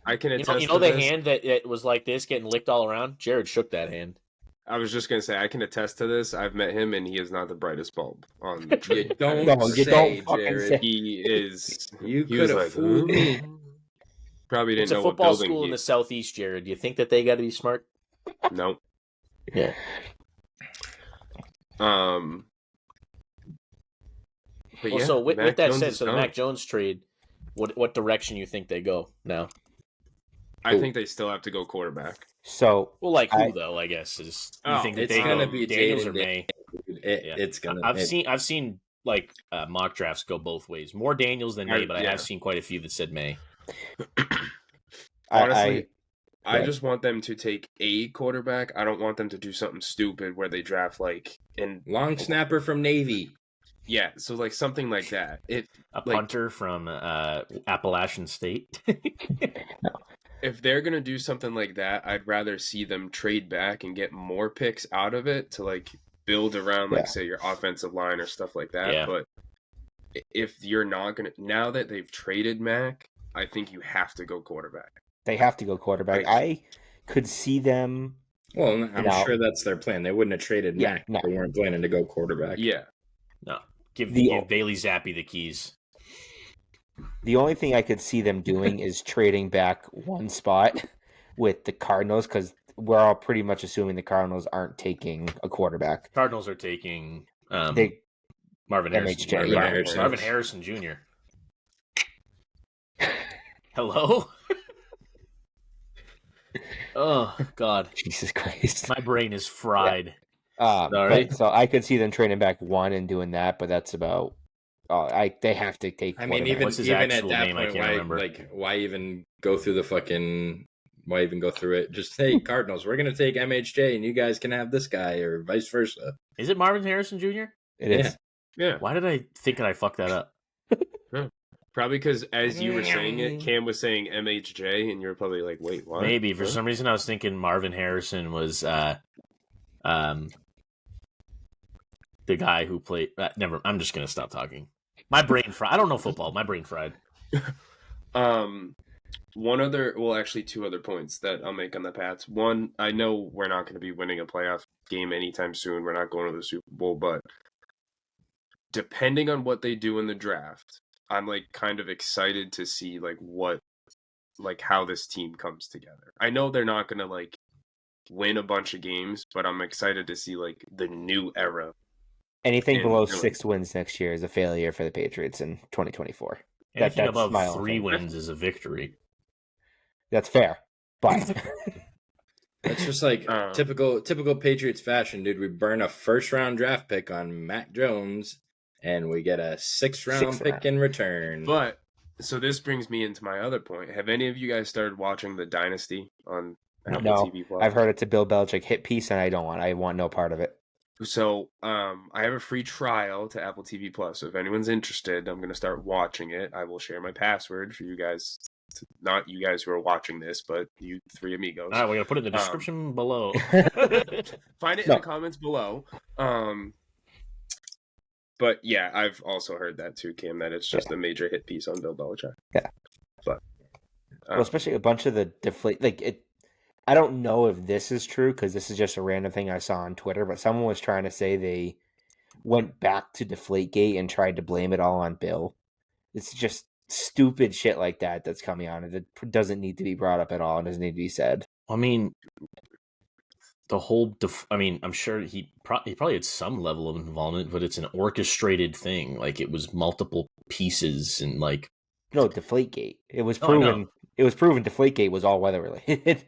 S4: I can attest
S1: You know
S4: to
S1: the
S4: this.
S1: hand that was like this, getting licked all around? Jared shook that hand.
S4: I was just gonna say I can attest to this. I've met him, and he is not the brightest bulb on the
S2: You
S4: tree.
S2: don't
S3: No, you
S2: say,
S3: don't fucking
S2: Jared.
S3: say.
S4: He is.
S2: You
S4: He was
S2: could have
S4: like,
S2: fooled me.
S4: Probably didn't
S1: It's a
S4: know what
S1: football
S4: building
S1: school in
S4: he.
S1: the Southeast, Jared. Do you think that they got to be smart?
S4: No.
S1: Yeah.
S4: But
S1: Well,
S4: yeah,
S1: so with
S4: Mac
S1: that
S4: Jones
S1: said,
S4: is
S1: so the
S4: gone.
S1: Mac Jones trade, what direction you think they go now?
S4: I think they still have to go quarterback.
S3: So
S1: Well, like who
S3: I-
S1: though? I guess is you
S4: Oh,
S1: think that
S2: it's
S1: they
S2: gonna
S1: go
S2: be
S1: Daniels
S2: Jaden
S1: or May? Yeah.
S2: It's gonna.
S1: I've seen like mock drafts go both ways. More Daniels than May, but I
S4: Yeah.
S1: have seen quite a few that said May.
S4: Honestly, I
S3: Right.
S4: just want them to take a quarterback. I don't want them to do something stupid where they draft
S2: long snapper from Navy.
S4: yeah, so something like that.
S1: A
S4: Like-
S1: punter from Appalachian State.
S4: If they're gonna do something like that, I'd rather see them trade back and get more picks out of it to build around
S3: Yeah.
S4: say your offensive line or stuff like that.
S1: Yeah.
S4: But if you're not gonna, now that they've traded Mac, I think you have to go quarterback.
S3: they have to go quarterback. I could see them.
S2: Well, I'm
S3: No.
S2: sure that's their plan. They wouldn't have traded
S3: Yeah,
S2: Mac.
S3: no.
S2: They weren't planning to go quarterback.
S4: Yeah,
S1: No, give
S3: The-
S1: Bailey Zappi the keys.
S3: The only thing I could see them doing is trading back one spot with the Cardinals because we're all pretty much assuming the Cardinals aren't taking a quarterback.
S1: Cardinals are taking
S3: They
S1: Marvin Harrison.
S3: MHJ,
S1: Marvin,
S3: yeah.
S1: Harrison. Marvin Harrison Jr. Hello. Oh God,
S3: Jesus Christ.
S1: my brain is fried.
S3: But-
S1: Sorry.
S3: so I could see them trading back one and doing that, but that's about. They have to take.
S2: I mean,
S3: quarterback.
S1: What's his
S2: even at
S1: actual
S2: that
S1: name? I
S2: point,
S1: can't
S2: why,
S1: remember.
S2: why even go through the fucking? Why even go through it? Just hey, Cardinals, we're gonna take MHJ, and you guys can have this guy, or vice versa.
S1: Is it Marvin Harrison Jr.?
S3: It is.
S4: yeah.
S1: Why did I think that I fucked that up?
S4: Probably because as you were saying it, Cam was saying MHJ, and you were probably like, "Wait, what?"
S1: Maybe for
S4: What?
S1: some reason I was thinking Marvin Harrison was the guy who played. Never. I'm just gonna stop talking. My brain fried. I don't know football. My brain fried.
S4: Actually, two other points that I'll make on the Pats. One, I know we're not going to be winning a playoff game anytime soon. We're not going to the Super Bowl, but depending on what they do in the draft, I'm kind of excited to see how this team comes together. I know they're not going to win a bunch of games, but I'm excited to see the new era.
S3: Anything
S4: And
S3: below
S4: they're
S3: 6 wins next year is a failure for the Patriots in 2024.
S1: Anything
S3: that's
S1: above
S3: my only
S1: 3
S3: thing.
S1: wins is a victory.
S3: That's fair, but
S2: It's just
S4: Um,
S2: typical Patriots fashion, dude. We burn a first round draft pick on Mac Jones, and we get a sixth round pick in return.
S4: But so this brings me into my other point. Have any of you guys started watching The Dynasty on Apple
S3: No,
S4: TV Plus?
S3: I've heard it's a Bill Belichick hit piece, and I want no part of it.
S4: So, I have a free trial to Apple TV Plus. So if anyone's interested, I'm going to start watching it. I will share my password for you guys. Not you guys who are watching this, but you three amigos.
S1: All right, we're gonna put it in the description below.
S4: Find it in the comments below. But yeah, I've also heard that too, Kim, that it's just a major hit piece on Bill Belichick.
S3: Yeah.
S4: But
S3: well, especially a bunch of the I don't know if this is true because this is just a random thing I saw on Twitter, but someone was trying to say they went back to Deflategate and tried to blame it all on Bill. It's just stupid shit like that that's coming on. It doesn't need to be brought up at all. It doesn't need to be said.
S1: I mean, the whole. I'm sure he probably had some level of involvement, but it's an orchestrated thing. Like it was multiple pieces and like.
S3: No, Deflategate. It was proven. It was proven Deflategate was all weather related.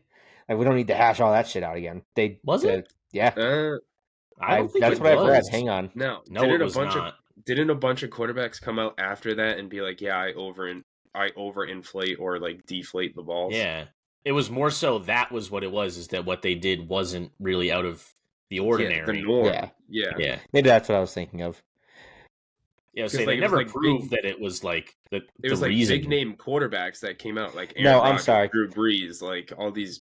S3: Like we don't need to hash all that shit out again.
S1: Was it?
S3: Yeah.
S1: I don't think
S3: that's what I've read. Hang on.
S4: No,
S1: it was not.
S4: Didn't a bunch of quarterbacks come out after that and be like, "Yeah, I overinflate or like deflate the balls"?
S1: Yeah, it was more so that was what it was. Is that what they did wasn't really out of the ordinary,
S4: the norm.
S3: Yeah. Maybe that's what I was thinking of.
S1: Yeah, so they never proved that it was like that.
S4: It was like big name quarterbacks that came out, like Aaron
S3: no, I'm
S4: Rodgers,
S3: sorry,
S4: Drew Brees, like all these.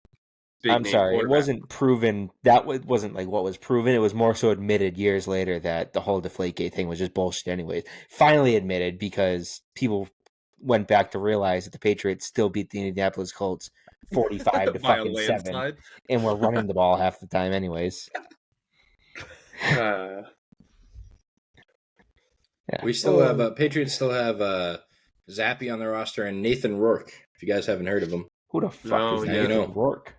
S3: I'm sorry, it wasn't proven. That wasn't like what was proven. It was more so admitted years later that the whole Deflategate thing was just bullshit. Anyways, finally admitted because people went back to realize that the Patriots still beat the Indianapolis Colts 45 to fucking 7, and we're running the ball half the time. Anyways,
S2: we still have Patriots still have Zappy on the roster and Nathan Rourke. If you guys haven't heard of him,
S3: who the fuck is Nathan Rourke?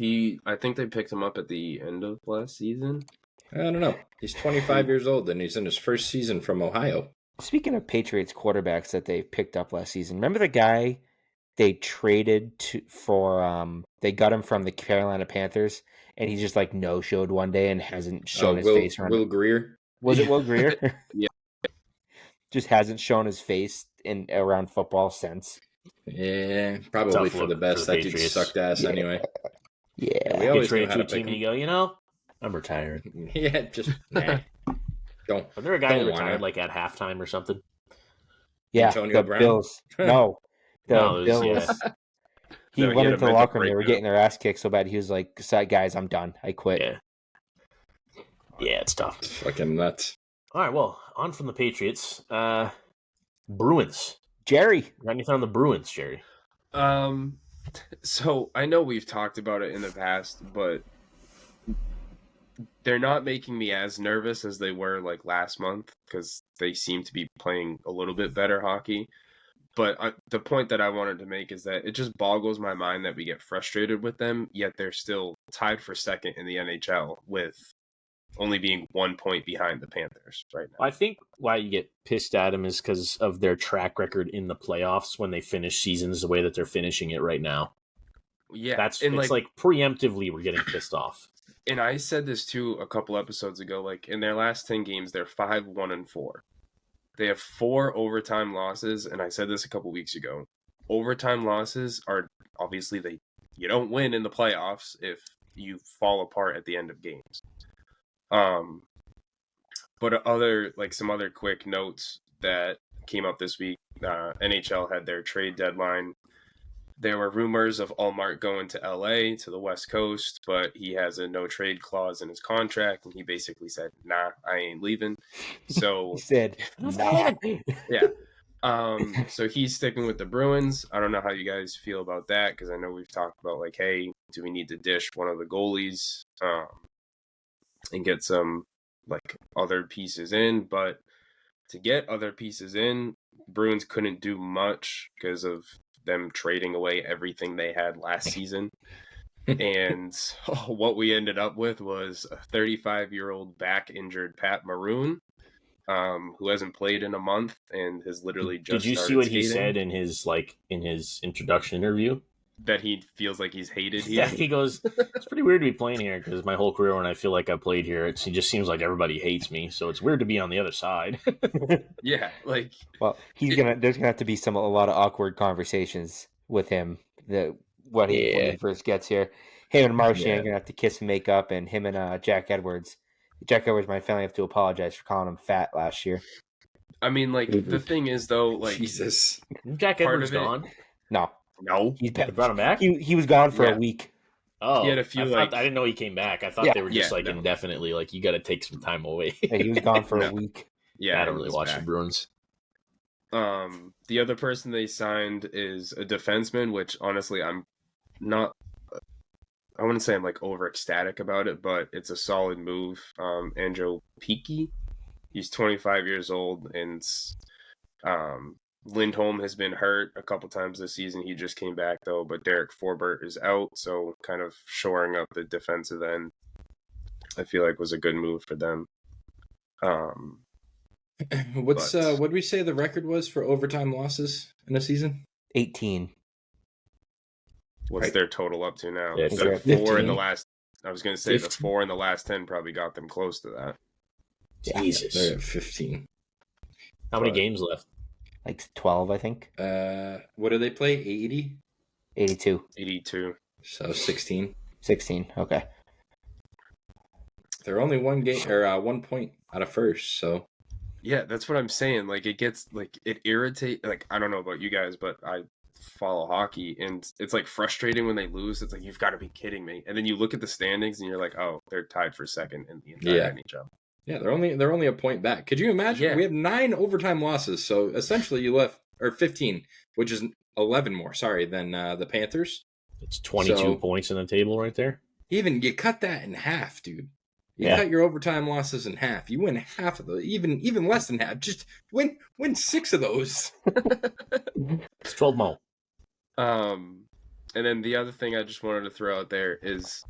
S4: I think they picked him up at the end of last season.
S2: I don't know. He's 25 years old and he's in his first season from Ohio.
S3: Speaking of Patriots quarterbacks that they picked up last season, remember the guy they traded for? They got him from the Carolina Panthers, and he just like no-showed one day and hasn't shown his face around.
S2: Will Greer?
S3: Was it Will Greer?
S4: Yeah.
S3: Just hasn't shown his face around football since.
S2: Yeah, probably for the best. That dude sucked ass anyway.
S3: Yeah,
S1: we always traded to a team and you go, I'm retired.
S2: Yeah, just don't.
S1: Was there a guy that retired like at halftime or something?
S3: Yeah,
S2: Antonio Brown?
S3: Bills. No,
S1: Bills.
S3: He went into the locker room. They were getting their ass kicked so bad. He was like, "Guys, I'm done. I quit."
S1: Yeah, it's tough.
S2: It's fucking nuts.
S1: All right, well, on from the Patriots. Bruins.
S3: Jerry,
S1: got anything on the Bruins, Jerry?
S4: So I know we've talked about it in the past, but they're not making me as nervous as they were like last month because they seem to be playing a little bit better hockey. But the point that I wanted to make is that it just boggles my mind that we get frustrated with them, yet they're still tied for second in the NHL with only being 1 point behind the Panthers right now.
S1: I think why you get pissed at them is because of their track record in the playoffs when they finish seasons the way that they're finishing it right now.
S4: Yeah.
S1: It's like preemptively we're getting pissed off.
S4: And I said this too a couple episodes ago, like in their last 10 games, they're 5-1-4. They have 4 overtime losses, and I said this a couple weeks ago. Overtime losses are obviously you don't win in the playoffs if you fall apart at the end of games. But some other quick notes that came up this week. NHL had their trade deadline. There were rumors of Allmark going to LA to the West Coast, but he has a no trade clause in his contract, and he basically said, "Nah, I ain't leaving." So
S3: he said, "Nah."
S4: Yeah. So he's sticking with the Bruins. I don't know how you guys feel about that because I know we've talked about like, hey, do we need to dish one of the goalies and get some like other pieces in? But to get other pieces in, Bruins couldn't do much because of them trading away everything they had last season. And what we ended up with was a 35-year-old back injured Pat Maroon, who hasn't played in a month and has literally just.
S1: Did you see what he said in his introduction interview?
S4: That he feels like he's hated here.
S1: Yeah, he goes, "It's pretty weird to be playing here because my whole career when I feel like I played here, it just seems like everybody hates me. So it's weird to be on the other side."
S4: Yeah, like
S3: well, there's gonna have to be a lot of awkward conversations with him. When he first gets here, him and Marchand are gonna have to kiss and make up, and him and Jack Edwards Jack Edwards, my family have to apologize for calling him fat last year.
S4: I mean, like the thing is though, like
S2: Jesus.
S1: Jack
S4: Part
S1: Edwards
S4: of it-
S1: gone.
S3: No,
S4: no,
S3: he's
S1: They brought him back.
S3: he was gone for
S4: Yeah.
S3: a week.
S1: Oh,
S4: He had a few,
S1: I
S4: like-
S1: didn't know he came back. I thought
S3: Yeah.
S1: they were just
S4: Yeah,
S1: like
S4: no.
S1: indefinitely. Like you got to take some time away.
S3: Yeah, he was gone for
S4: No.
S3: a week.
S4: yeah,
S1: I don't
S4: he
S1: really
S4: was
S1: watch
S4: back.
S1: the Bruins.
S4: The other person they signed is a defenseman, which honestly I'm not. I wouldn't say I'm like over ecstatic about it, but it's a solid move. Andrew Peaky, he's 25 years old, and Lindholm has been hurt a couple times this season. He just came back though, but Derek Forbert is out, so kind of shoring up the defensive end, I feel like was a good move for them.
S2: What's
S4: But-
S2: what did we say the record was for overtime losses in a season?
S3: 18.
S4: What's
S2: Right.
S4: their total up to now?
S1: Yeah,
S4: The
S3: they're at
S4: 4 in
S2: 15.
S4: the last. I was going to say
S2: 15.
S4: the 4 in the last 10 probably got them close to that.
S1: Jesus,
S2: They're at 15.
S1: how many
S4: but-
S1: games left?
S3: Like 12, I think.
S2: What do they play? 80?
S3: 82.
S4: 82.
S2: So 16.
S3: 16. Okay.
S2: They're only 1 point out of first, so
S4: Yeah, that's what I'm saying. Like it gets like it irritates. Like I don't know about you guys, but I follow hockey, and it's like frustrating when they lose. It's like you've got to be kidding me. And then you look at the standings, and you're like, oh, they're tied for second in the entire
S2: Yeah.
S4: NHL.
S2: yeah, they're only a point back. Could you imagine?
S4: Yeah.
S2: We have 9 overtime losses, so essentially you left or 15, which is 11 more. Sorry, than the Panthers.
S1: It's 22
S2: So-
S1: points in the table right there.
S2: Even you cut that in half, dude. You
S1: Yeah.
S2: cut your overtime losses in half. You win half of those, even less than half. Just win 6 of those.
S1: It's 12 more.
S4: And then the other thing I just wanted to throw out there is,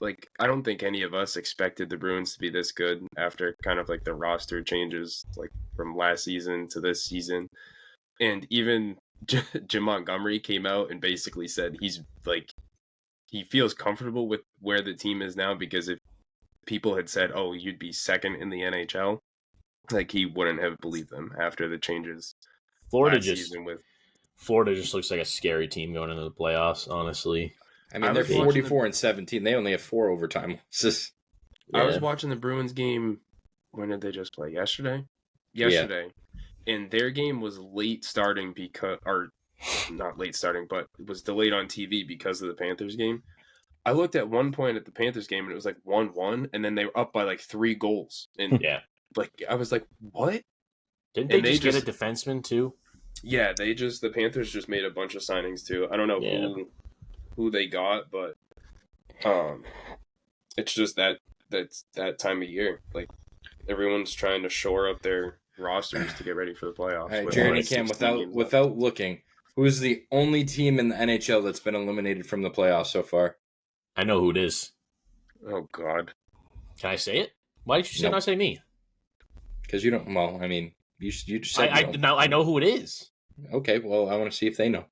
S4: like, I don't think any of us expected the Bruins to be this good after kind of like the roster changes, like from last season to this season. And even Jim Montgomery came out and basically said he's like, he feels comfortable with where the team is now, because if people had said, oh, you'd be second in the NHL, like he wouldn't have believed them after the changes
S1: Florida
S4: last
S1: just
S4: season with.
S1: looks like a scary team going into the playoffs. Honestly,
S2: I mean,
S4: I
S2: they're
S4: was watching
S2: 44 and 17. They only have 4 overtime losses.
S4: I was
S1: Yeah.
S4: watching the Bruins game. When did they just play? Yesterday?
S2: Yeah.
S4: Yesterday. And their game was late starting because, or not late starting, but it was delayed on TV because of the Panthers game. I looked at one point at the Panthers game and it was like 1-1, and then they were up by like 3 goals. And
S1: yeah.
S4: like, I was like, what?
S1: Didn't they
S4: And they
S1: just get
S4: just-
S1: a defenseman too?
S4: Yeah, the Panthers just made a bunch of signings too. I don't know
S1: Yeah.
S4: who they got, but it's just that's that time of year. Like everyone's trying to shore up their rosters to get ready for the playoffs.
S2: All right,
S4: with
S2: Jeremy
S4: like
S2: Cam,
S4: 16 games left.
S2: without looking, who's the only team in the NHL that's been eliminated from the playoffs so far?
S1: I know who it is.
S4: Oh God.
S1: Can I say it? Why did you
S2: No.
S1: not say me?
S2: Because you don't. Well, I mean, you just said
S1: I
S2: no.
S1: now I know who it is.
S2: Okay, well, I want to see if they know.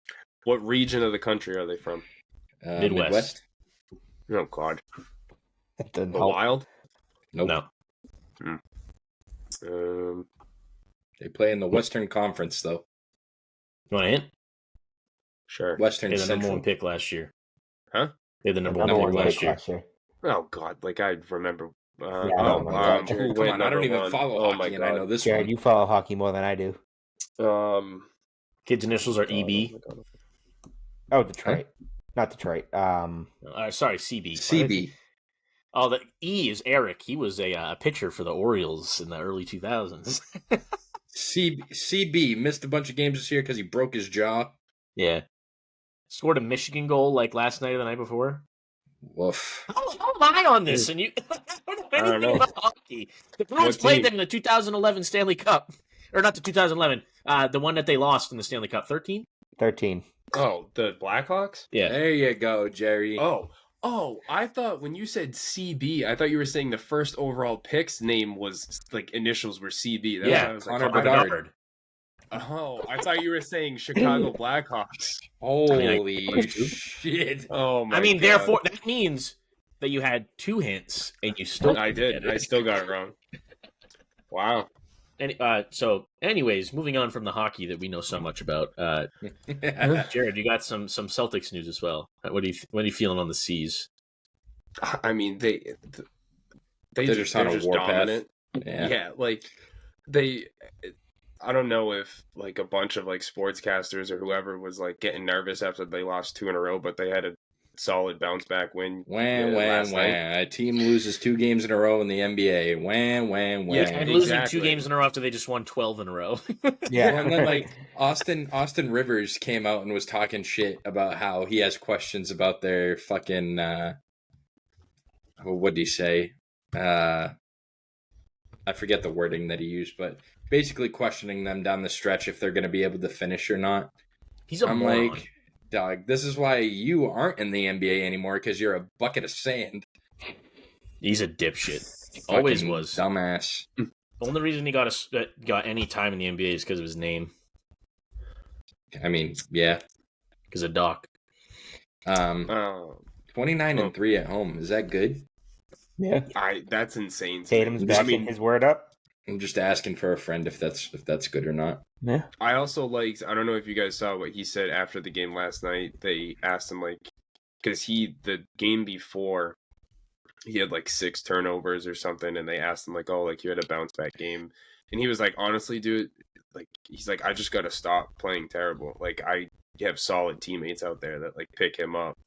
S4: What region of the country are they from?
S1: Midwest.
S4: Oh God.
S3: That doesn't
S4: The
S3: help.
S4: Wild?
S2: Nope.
S1: No,
S2: They play in the Western Conference, though.
S1: you want a hint?
S4: Sure.
S2: Western
S1: They had the number
S2: Central.
S1: one pick last year.
S4: Huh?
S1: They had the number
S3: Number
S1: one pick
S3: one
S1: last
S3: pick
S1: year.
S3: last year.
S4: Oh God, like I remember.
S3: I don't know.
S4: who
S2: Jared,
S4: went
S2: come on, I don't
S4: number
S2: even
S4: one?
S2: follow
S4: Oh
S2: hockey,
S4: my
S2: and I know
S4: God.
S2: this
S3: Jared,
S2: one.
S3: you follow hockey more than I do.
S1: Kid's initials are EB.
S3: Oh, Detroit. Not Detroit.
S1: Sorry, CB.
S2: CB.
S1: Oh, the E is Eric. He was a pitcher for the Orioles in the early 2000s.
S2: CB missed a bunch of games this year because he broke his jaw.
S1: Yeah. Scored a Michigan goal like last night or the night before.
S2: Woof.
S1: How am I on this? And you I don't know
S4: I don't
S1: anything
S4: know.
S1: about hockey. The Bruins
S4: What
S1: played
S4: team?
S1: them in the 2011 Stanley Cup. Or not the 2011. The one that they lost in the Stanley Cup. 13?
S3: 13.
S4: Oh, the Blackhawks?
S1: Yeah.
S2: There you go, Jerry.
S4: Oh, I thought when you said CB, I thought you were saying the first overall pick's name was like initials were CB. That's why I was like,
S2: Connor
S4: oh,
S2: Bedard.
S4: oh, I thought you were saying Chicago Blackhawks.
S2: Holy
S1: I-
S2: shit.
S4: Oh my
S1: I mean,
S4: God.
S1: therefore, that means that you had 2 hints and you still
S4: I
S1: didn't
S4: did.
S1: get
S4: I
S1: it.
S4: still got it wrong. Wow.
S1: Anyways, moving on from the hockey that we know so much about, Jared, you got some Celtics news as well. What are you feeling on the C's?
S4: I mean,
S2: They're just on a warpath.
S4: dominant.
S2: Yeah.
S4: Like I don't know if like a bunch of like sportscasters or whoever was like getting nervous after they lost 2 in a row, but they had a solid bounce back win.
S2: Last night. A team loses 2 games in a row in the NBA.
S4: Yeah,
S1: And losing 2 games in a row after they just won 12 in a row.
S3: Yeah.
S2: Well, and then like Austin Rivers came out and was talking shit about how he has questions about their fucking what did he say? I forget the wording that he used, but basically questioning them down the stretch if they're going to be able to finish or not.
S1: He's a moron.
S2: Like, dog, this is why you aren't in the NBA anymore, because you're a bucket of sand.
S1: He's a dipshit. Always
S2: Fucking
S1: was.
S2: Dumbass.
S1: The only reason he got any time in the NBA is because of his name.
S2: I mean, yeah.
S1: Because of Doc.
S2: 29-3 at home. Is that good?
S3: Yeah.
S4: That's insane.
S3: Tatum's backing his word up.
S2: I'm just asking for a friend if that's good or not.
S3: Yeah.
S4: I also liked, I don't know if you guys saw what he said after the game last night. They asked him, like, because the game before, he had like 6 turnovers or something, and they asked him, like, oh, like, you had a bounce back game. And he was like, honestly, dude, like, he's like, I just got to stop playing terrible. Like, I have solid teammates out there that, like, pick him up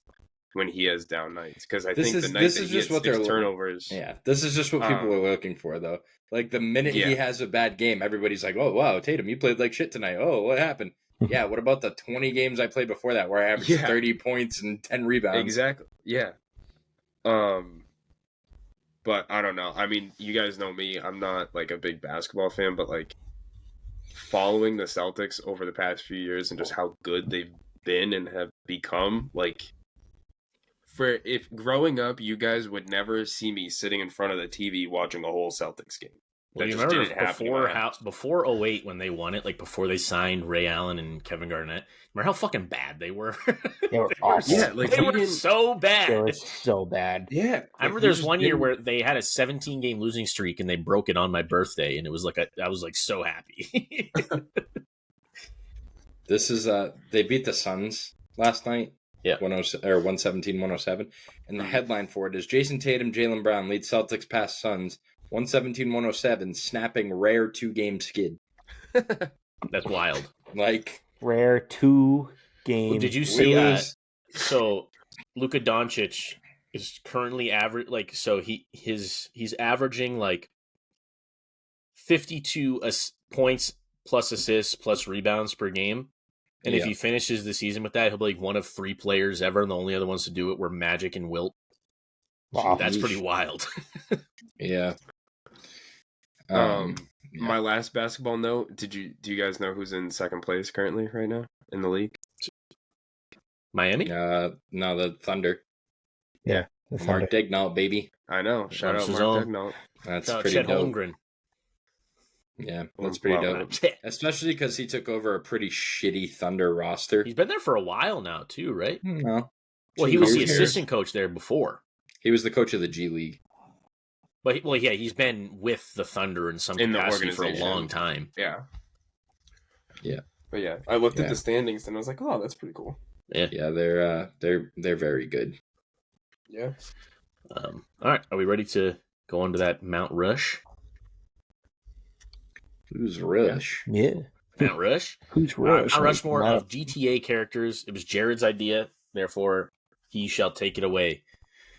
S4: when he has down nights. Because I think the night that he had 6 turnovers.
S2: Yeah, this is just what people are looking for, though. Like, the minute he has a bad game, everybody's like, oh, wow, Tatum, you played like shit tonight. Oh, what happened? Yeah, what about the 20 games I played before that where I averaged 30 points and 10 rebounds?
S4: Exactly, yeah. But I don't know. I mean, you guys know me. I'm not, like, a big basketball fan, but, like, following the Celtics over the past few years and just how good they've been and have become, like, if growing up, you guys would never see me sitting in front of the TV watching a whole Celtics game.
S1: Well, you remember before 08 when they won it, like before they signed Ray Allen and Kevin Garnett, remember how fucking bad they were?
S3: They were awful.
S4: Yeah, like
S1: they were so bad.
S3: They were so bad.
S4: Yeah.
S1: I remember there was one year where they had a 17-game losing streak and they broke it on my birthday, and it was like I was like so happy.
S2: This is they beat the Suns last night. Yeah, 117-107. And the headline for it is Jason Tatum, Jaylen Brown lead Celtics past Suns 117-107, snapping rare 2-game skid.
S1: That's wild.
S2: Like
S3: rare 2-game.
S1: Well, did you see? So Luka Doncic is currently average. Like, so he's averaging like 52 points plus assists plus rebounds per game. And if he finishes the season with that, he'll be like one of 3 players ever, and the only other ones to do it were Magic and Wilt. Wow, that's pretty wild.
S2: Yeah.
S4: My last basketball note. Do you guys know who's in second place currently right now in the league?
S1: Miami?
S2: No, the Thunder.
S3: Yeah,
S2: the Thunder. Mark Daigneault, baby.
S4: I know. Shout out Mark Daigneault.
S2: That's pretty dope.
S1: Holmgren.
S2: Yeah, that's pretty dope. Especially because he took over a pretty shitty Thunder roster.
S1: He's been there for a while now, too, right?
S2: No.
S1: Well, he was the assistant coach there before.
S2: He was the coach of the G League.
S1: But he's been with the Thunder in some capacity for a long time.
S4: Yeah.
S2: Yeah.
S4: But yeah, I looked at the standings and I was like, oh, that's pretty cool.
S1: Yeah.
S2: Yeah, they're very good.
S4: Yeah.
S1: All right, are we ready to go on to that Mount Rush?
S2: Who's Rush?
S3: Yeah.
S1: Mount Rush?
S3: Who's Rush?
S1: Mount Rushmore of GTA characters. It was Jared's idea. Therefore, he shall take it away.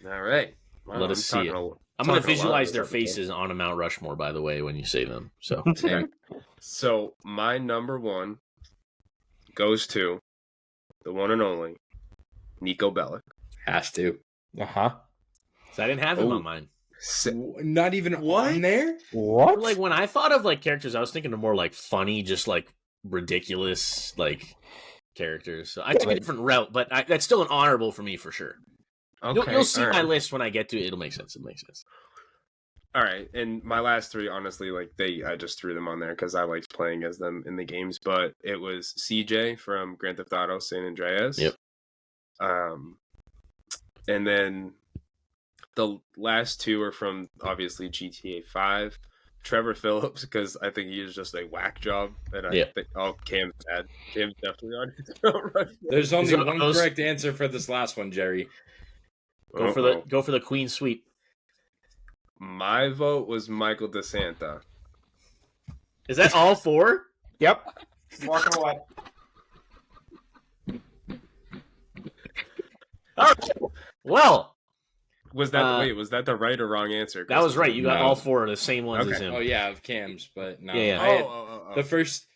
S4: All right.
S1: Well, let us see it. I'm going to visualize their faces on a Mount Rushmore, by the way, when you say them. So,
S4: okay. So my number 1 goes to the one and only Nico Bellic.
S2: Has to.
S3: Uh-huh.
S1: So I didn't have him on mine.
S2: Not even on there?
S3: What?
S1: Like, when I thought of, like, characters, I was thinking of more, like, funny, just, like, ridiculous, like, characters. So I took a different route, but that's still an honorable for me, for sure.
S4: Okay.
S1: You'll see my list when I get to it. It'll make sense.
S4: All right. And my last 3, honestly, like, I just threw them on there because I liked playing as them in the games. But it was CJ from Grand Theft Auto San Andreas.
S1: Yep.
S4: And then the last 2 are from, obviously, GTA 5. Trevor Phillips, because I think he is just a whack job. And I think, Cam's bad. Cam's definitely on his Mount Rushmore.
S2: There's only one correct answer for this last one, Jerry.
S1: Go for the queen sweep.
S4: My vote was Michael DeSanta.
S1: Is that all 4?
S3: Yep. Walking away.
S1: All right. Well,
S4: Was that was that the right or wrong answer?
S1: that was right. You got
S2: No.
S1: all 4 of the same ones as
S4: Okay.
S1: him.
S2: Oh yeah, of Cam's, but no.
S1: Yeah.
S2: I had,
S4: Oh.
S2: the first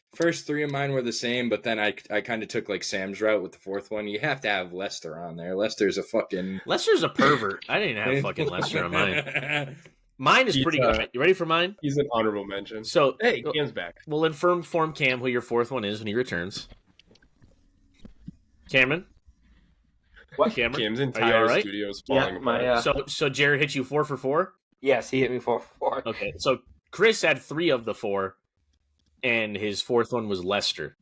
S2: 3 of mine were the same, but then I kind of took like Sam's route with the 4th one. You have to have Lester on there. Lester's a fucking
S1: Lester's a pervert. I didn't have fucking Lester on mine. Mine is pretty good. You ready for mine?
S4: He's an honorable mention.
S1: So,
S4: Hey, Cam's back.
S1: we'll inform Cam who your 4th one is when he returns. Cameron?
S3: What?
S1: Cameron?
S4: Cam's
S1: Are you
S4: entire
S1: all right?
S4: studio's falling apart.
S1: So Jared hit you 4 for 4?
S3: Yes, he hit me 4 for 4.
S1: Okay, so Chris had 3 of the 4, and his 4th one was Lester,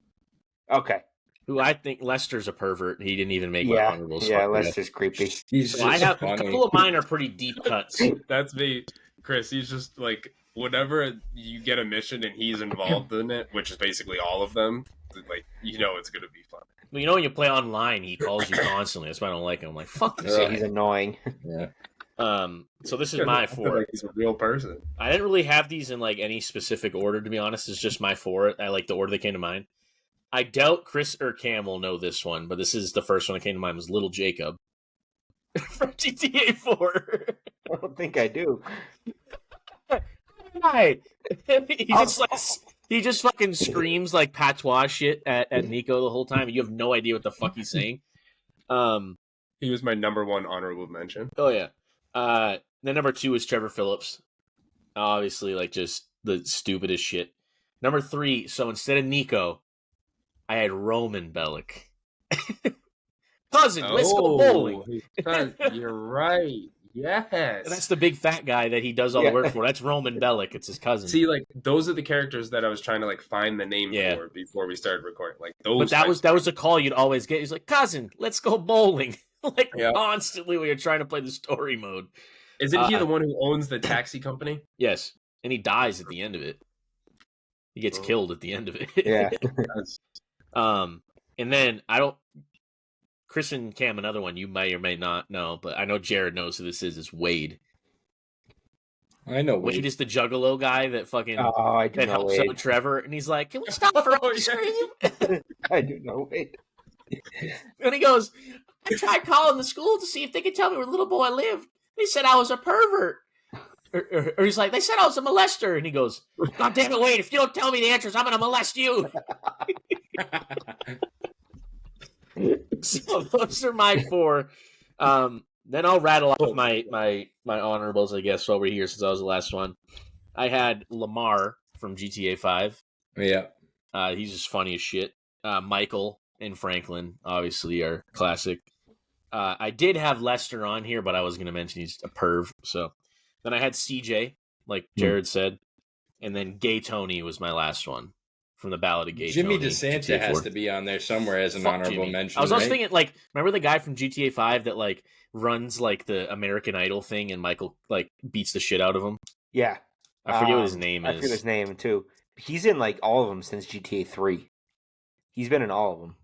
S3: Okay.
S1: who I think Lester's a pervert. He didn't even make my
S3: Yeah.
S1: honorables.
S3: Yeah,
S1: Fuck
S3: Lester's creepy.
S2: he's
S1: So I
S2: just
S1: have
S2: funny.
S1: a couple of mine are pretty deep cuts.
S4: That's me, Chris. He's just like whenever you get a mission and he's involved in it, which is basically all of them. Like it's gonna be fun.
S1: Well, when you play online, he calls you constantly. That's why I don't like him. I'm like, fuck this
S3: Yeah,
S1: guy.
S3: he's annoying.
S2: Yeah.
S1: So this is my
S4: I feel
S1: 4.
S4: like he's a real person.
S1: I didn't really have these in like any specific order, to be honest. It's just my 4. I like the order they came to mind. I doubt Chris or Cam will know this one, but this is the first one that came to mind was Little Jacob from GTA 4.
S3: I don't think I do.
S1: Hi. He just fucking screams like patois shit at Nico the whole time. And you have no idea what the fuck he's saying.
S4: He was my number 1 honorable mention.
S1: Oh yeah. Then number 2 is Trevor Phillips. Obviously, like just the stupidest shit. Number 3. So instead of Nico, I had Roman Bellic. Cousin, let's go bowling.
S4: You're right. Yes.
S1: That's the big fat guy that he does all the work for. That's Roman Bellic. It's his cousin.
S4: See, like those are the characters that I was trying to like find the name
S1: Yeah.
S4: for before we started recording. Like those.
S1: But that was a call you'd always get. He's like, cousin, let's go bowling. Like constantly when you're trying to play the story mode.
S4: Isn't he the one who owns the taxi company?
S1: Yes. And he dies at the end of it. He gets killed at the end of it.
S3: Yeah.
S1: And then Chris and Cam, another one you may or may not know, but I know Jared knows who this is Wade.
S2: I know
S1: Wade
S2: Wade.
S1: is the Juggalo guy that fucking
S3: I do
S1: that
S3: know
S1: helps
S3: Wade.
S1: out Trevor, and he's like, "Can we stop for ice cream?"
S3: I do know Wade.
S1: And he goes, "I tried calling the school to see if they could tell me where little boy lived. They said I was a pervert." Or he's like, "They said I was a molester," and he goes, "God damn it, Wade! If you don't tell me the answers, I'm gonna molest you." So those are my 4. Then I'll rattle off my honorables, I guess, over here since I was the last one. I had Lamar from GTA 5.
S2: Yeah.
S1: He's just funny as shit. Michael and Franklin, obviously, are classic. I did have Lester on here, but I was going to mention he's a perv. So then I had CJ, like Jared said. And then Gay Tony was my last one from the Ballad of Gay
S2: Jimmy
S1: Tony.
S2: DeSanta
S1: GTA
S2: has
S1: 4.
S2: to be on there somewhere as an
S1: Fuck
S2: honorable
S1: Jimmy.
S2: mention.
S1: I was also
S2: right?
S1: thinking, like, remember the guy from GTA 5 that, like, runs, like, the American Idol thing and Michael, like, beats the shit out of him?
S3: Yeah.
S1: I forget what his name
S3: I
S1: is.
S3: forget his name too. He's in like all of them since GTA 3. He's been in all of them.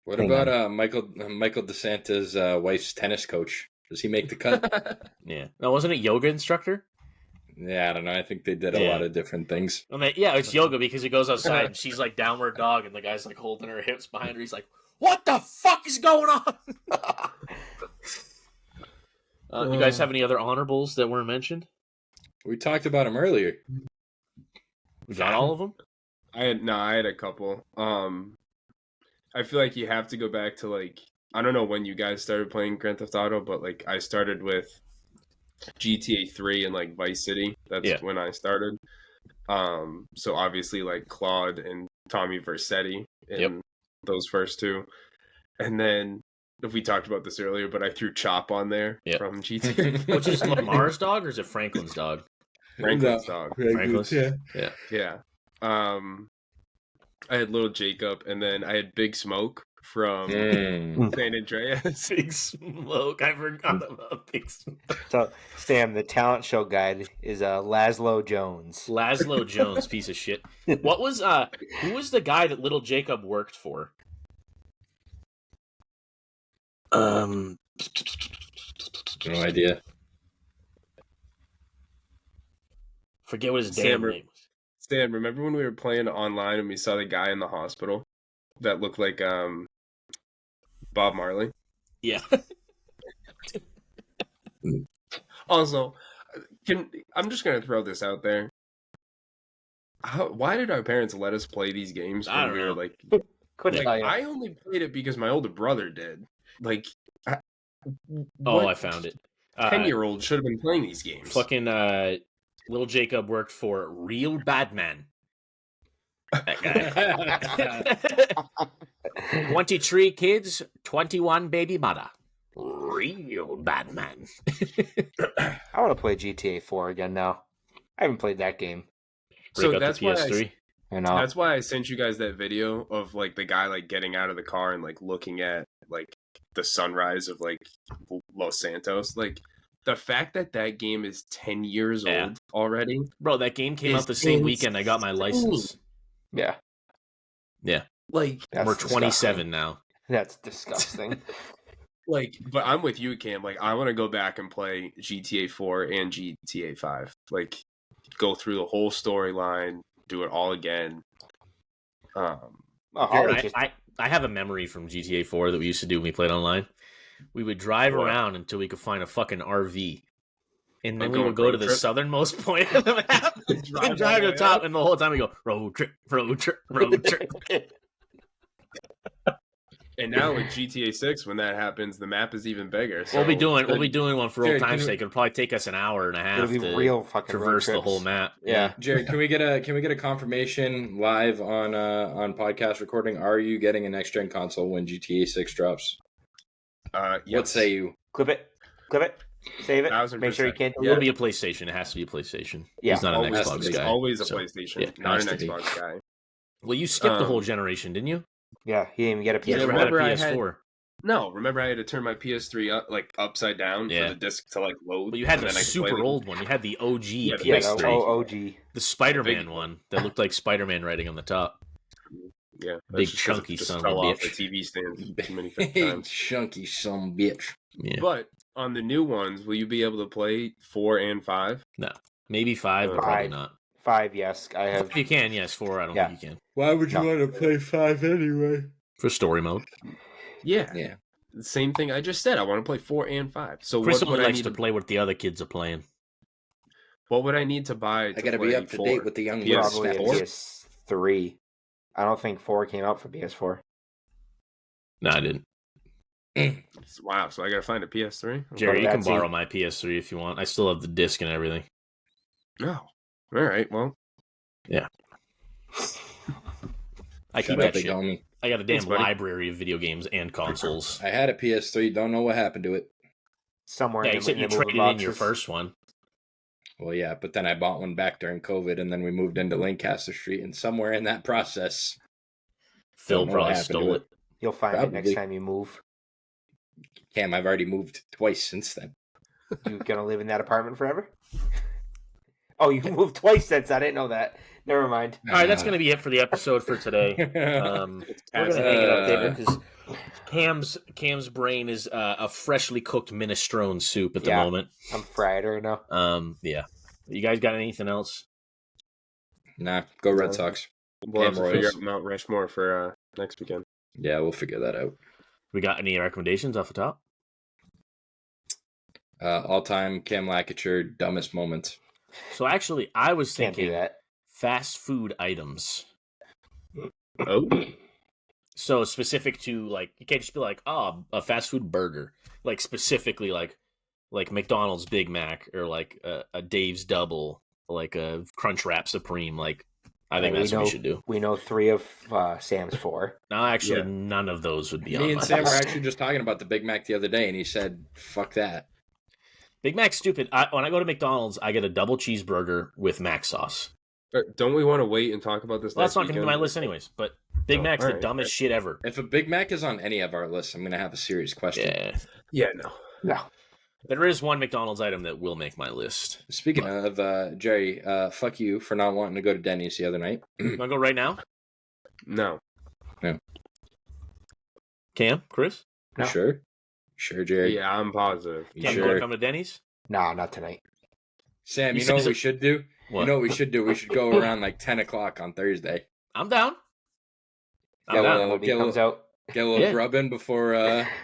S2: What
S3: Hang
S2: about Michael DeSanta's wife's tennis coach? Does he make the cut?
S1: Yeah. No, wasn't it yoga instructor?
S2: Yeah, I don't know. I think they did a lot of different things.
S1: And yeah, it's yoga because he goes outside and she's like downward dog and the guy's like holding her hips behind her. He's like, "What the fuck is going on?" You guys have any other honorables that weren't mentioned?
S2: We talked about him earlier.
S1: We got all of them?
S4: I had a couple. I feel like you have to go back to like I don't know when you guys started playing Grand Theft Auto, but like I started with GTA 3 and like Vice City. That's when I started. So obviously like Claude and Tommy Vercetti in those first 2. And then we talked about this earlier, but I threw Chop on there from GTA.
S1: Which is Lamar's dog or is it Franklin's dog?
S4: Franklin's dog.
S1: Franklin's?
S4: Yeah. I had Little Jacob, and then I had Big Smoke from San Andreas.
S1: Big Smoke. I forgot about Big Smoke.
S3: So, Sam, the talent show guide is Laszlo Jones.
S1: Laszlo Jones, piece of shit. What was who was the guy that Little Jacob worked for?
S2: No idea.
S1: Forget what his damn name was.
S4: Stan, remember when we were playing online and we saw the guy in the hospital that looked like Bob Marley?
S1: Yeah.
S4: Also, I'm just gonna throw this out there. Why did our parents let us play these games
S1: I
S4: when
S1: don't
S4: we were
S1: know.
S4: like?
S3: Couldn't tell you.
S4: I only played it because my older brother did. Like,
S1: I found it.
S4: 10-year-old should have been playing these games.
S1: Fucking little Jacob worked for Real Badman. That guy. 23 kids, 21 baby mother. Real Badman.
S3: I want to play GTA 4 again now. I haven't played that game.
S1: Break
S4: So
S1: up
S4: that's
S1: the
S4: why
S1: PS3.
S3: You know,
S4: That's why I sent you guys that video of like the guy like getting out of the car and like looking at like the sunrise of like Los Santos. Like the fact that that game is 10 years
S1: Yeah.
S4: old already.
S1: Bro, that game came out the same weekend I got my license.
S3: yeah,
S4: Like,
S3: that's
S1: We're
S3: disgusting.
S1: 27 now.
S3: That's disgusting.
S4: but I'm with you, Cam. Like, I want to go back and play GTA 4 and GTA 5. Like, go through the whole storyline, do it all again.
S1: I have a memory from GTA 4 that we used to do when we played online. We would drive
S4: What?
S1: around until we could find a fucking RV. And then
S4: Like
S1: we
S4: go
S1: would
S4: on
S1: go to
S4: road
S1: the
S4: trip?
S1: southernmost point of the map and drive
S4: all
S1: to
S4: the
S1: the
S4: way
S1: top,
S4: up?
S1: and the whole time we go, road trip, road trip, road trip.
S4: And now with GTA 6, when that happens, the map is even bigger. So
S1: we'll be doing one for old
S2: Jared,
S1: time's
S2: can we-
S1: sake. It'll probably take us an hour and a half
S3: It'll be
S1: to
S3: real fucking road
S1: traverse the
S3: trips.
S1: whole map.
S3: Yeah.
S2: Jared, can we get a confirmation live on podcast recording? Are you getting a next gen console when GTA 6 drops?
S4: Yes.
S2: What say you?
S3: Clip it, save it.
S4: 1000%.
S3: Make sure you can't.
S1: It will be a PlayStation. It has to be a PlayStation.
S3: Yeah,
S1: He's not an
S4: Always,
S1: Xbox
S4: it's
S1: guy.
S4: always a
S1: so-
S4: PlayStation,
S1: yeah,
S4: not
S2: has
S4: an
S2: to be.
S4: Xbox guy.
S1: Well, you skipped the whole generation, didn't you?
S3: Yeah, he didn't even get a
S1: You
S3: PS4.
S1: never had a
S4: remember I had-
S1: PS4.
S4: No, remember I had to turn my PS3 up upside down
S1: Yeah.
S4: for the disc to load.
S1: But you had
S4: and
S1: the
S4: then I could play
S1: super
S4: the-
S1: old one. You had the OG
S4: Yeah, the
S3: Yeah,
S1: PS3.
S3: the OG.
S1: The Spider-Man
S4: big-
S1: one that looked like Spider-Man writing on the top.
S4: Yeah, that's
S1: Big
S4: just 'cause it
S1: chunky
S4: just
S1: son of
S4: fell
S1: a
S4: off the
S1: bitch.
S4: TV stand too many
S2: Hey,
S4: times.
S2: chunky some bitch.
S1: Yeah,
S4: But on the new ones, will you be able to play 4 and 5?
S1: maybe 5, but probably
S3: Five.
S1: not.
S3: 5, yes, I have.
S1: If you can, yes. 4, I don't
S3: Yeah.
S1: think you can.
S2: Why would
S3: you No.
S2: want to play 5 anyway?
S1: For story mode.
S4: Yeah,
S2: Yeah.
S4: the same thing I just said. I want to play 4 and 5. So
S1: Chris
S4: what
S1: only
S4: would I
S1: likes
S4: need
S1: to play what the other kids are playing.
S4: What would I need to buy?
S2: I got to be
S4: play
S2: up to
S4: 4?
S2: date with the young
S4: PS4?
S2: ones.
S3: Probably a PS3. I don't think 4 came out for PS4.
S1: No, I didn't.
S4: Wow, so I gotta find a PS3.
S1: Jerry, you can
S3: that's
S1: borrow
S3: it.
S1: my PS3 if you want. I still have the disc and everything.
S4: No. All right. Well,
S1: I
S2: Shut
S1: keep
S2: up,
S1: that
S2: big
S1: shit.
S2: homie.
S1: I got a damn
S4: Thanks, buddy.
S1: library of video games and consoles.
S2: I had a PS3. Don't know what happened to it.
S3: Somewhere
S1: Yeah,
S3: in the,
S1: except
S3: in
S1: you
S3: the moving
S1: traded in your
S3: boxes.
S1: first one.
S2: Well, yeah, but then I bought one back during COVID, and then we moved into Lancaster Street, and somewhere in that process,
S1: Phil
S2: Don't know what
S1: probably
S2: happened to
S1: stole
S2: it.
S1: it.
S3: You'll find it next
S2: Probably.
S3: time you move.
S2: Cam, I've already moved twice since then.
S3: You gonna live in that apartment forever? Oh, you moved twice since. I didn't know that. Never mind.
S1: All right, that's going to be it for the episode for today. We're going to hang it up there because Cam's brain is a freshly cooked minestrone soup at the
S3: Yeah.
S1: moment.
S3: I'm fried right now.
S1: Yeah. You guys got anything else?
S2: Nah, go Red Sox.
S4: we'll have to
S2: Royals.
S4: figure out Mount Rushmore for next weekend.
S2: Yeah, we'll figure that out.
S1: We got any recommendations off the top?
S2: All-time Cam Lakacher dumbest moments.
S1: So actually, I was
S3: Can't do
S1: thinking
S3: that.
S1: fast food items.
S4: Oh,
S1: So specific to like, you can't just be like, oh, a fast food burger. Like specifically like McDonald's Big Mac or like a Dave's Double, like a Crunchwrap Supreme. Like I think
S3: Right,
S1: that's what we should do.
S3: We know 3 of Sam's 4.
S1: No, actually,
S4: Yeah.
S1: none of those would be on
S2: Me
S1: my
S2: and Sam were
S1: list.
S2: actually just talking about the Big Mac the other day, and he said, "Fuck that."
S1: Big Mac's stupid. When I go to McDonald's, I get a double cheeseburger with mac sauce.
S4: don't we want to wait and talk about this?
S1: Well, that's not
S4: next
S1: going to be
S4: weekend?
S1: my list anyways. But Big
S4: Oh,
S1: Mac's
S4: all
S1: the
S4: right,
S1: dumbest shit ever.
S2: If a Big Mac is on any of our lists, I'm gonna have a serious question.
S1: Yeah.
S4: Yeah, no.
S3: No.
S1: There is one McDonald's item that will make my list.
S2: Speaking of Jerry, fuck you for not wanting to go to Denny's the other night.
S1: You want to go right now?
S4: No.
S1: Cam? Chris?
S3: No.
S2: Sure, Jerry.
S4: Yeah, I'm positive.
S2: You
S1: Cam, you
S2: sure?
S1: want to come to Denny's?
S3: Nah, not tonight.
S2: Sam,
S1: He
S2: you know what
S1: says
S2: we
S1: it-
S2: should do?
S1: What?
S2: You know what we should do? We should go around like 10 o'clock on Thursday.
S1: I'm down. I'm
S3: Yeah,
S1: down.
S3: when the
S2: Get
S3: movie
S2: a
S3: comes out.
S2: Get a little
S1: Yeah.
S2: grub in before.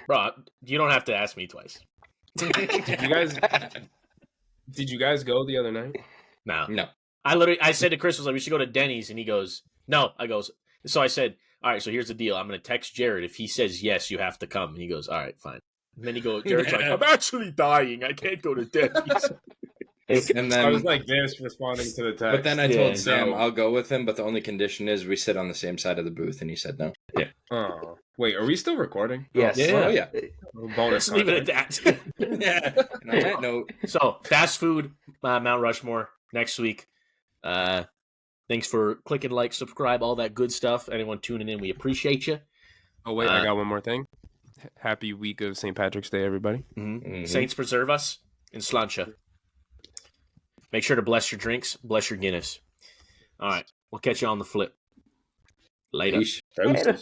S1: Bro, you don't have to ask me twice.
S4: Did you guys go the other night?
S1: No.
S2: No.
S1: I said to Chris, we should go to Denny's, and he goes, no. So I said, all right, so here's the deal. I'm going to text Jared. If he says yes, you have to come. And he goes, all right, fine. And then Jared's like, I'm actually dying. I can't go to Denny's.
S2: And
S4: I was
S2: then,
S4: like this responding to the text.
S2: but then I
S1: Yeah,
S2: told Sam
S4: no.
S2: I'll go with him, but the only condition is we sit on the same side of the booth, and he said no.
S4: Oh, wait, are we still recording?
S3: Yes.
S2: Oh yeah.
S4: Bonus
S1: Let's leave it
S4: content.
S1: at that.
S2: Yeah. And on that note,
S1: So, fast food, Mount Rushmore next week. Thanks for clicking like, subscribe, all that good stuff. Anyone tuning in, we appreciate you.
S4: Oh wait, I got one more thing. Happy week of St. Patrick's Day, everybody.
S2: Mhm.
S1: Saints preserve us in Slancha. Make sure to bless your drinks, bless your Guinness. All right, we'll catch you on the flip. Later.
S2: Yeesh.
S3: Later.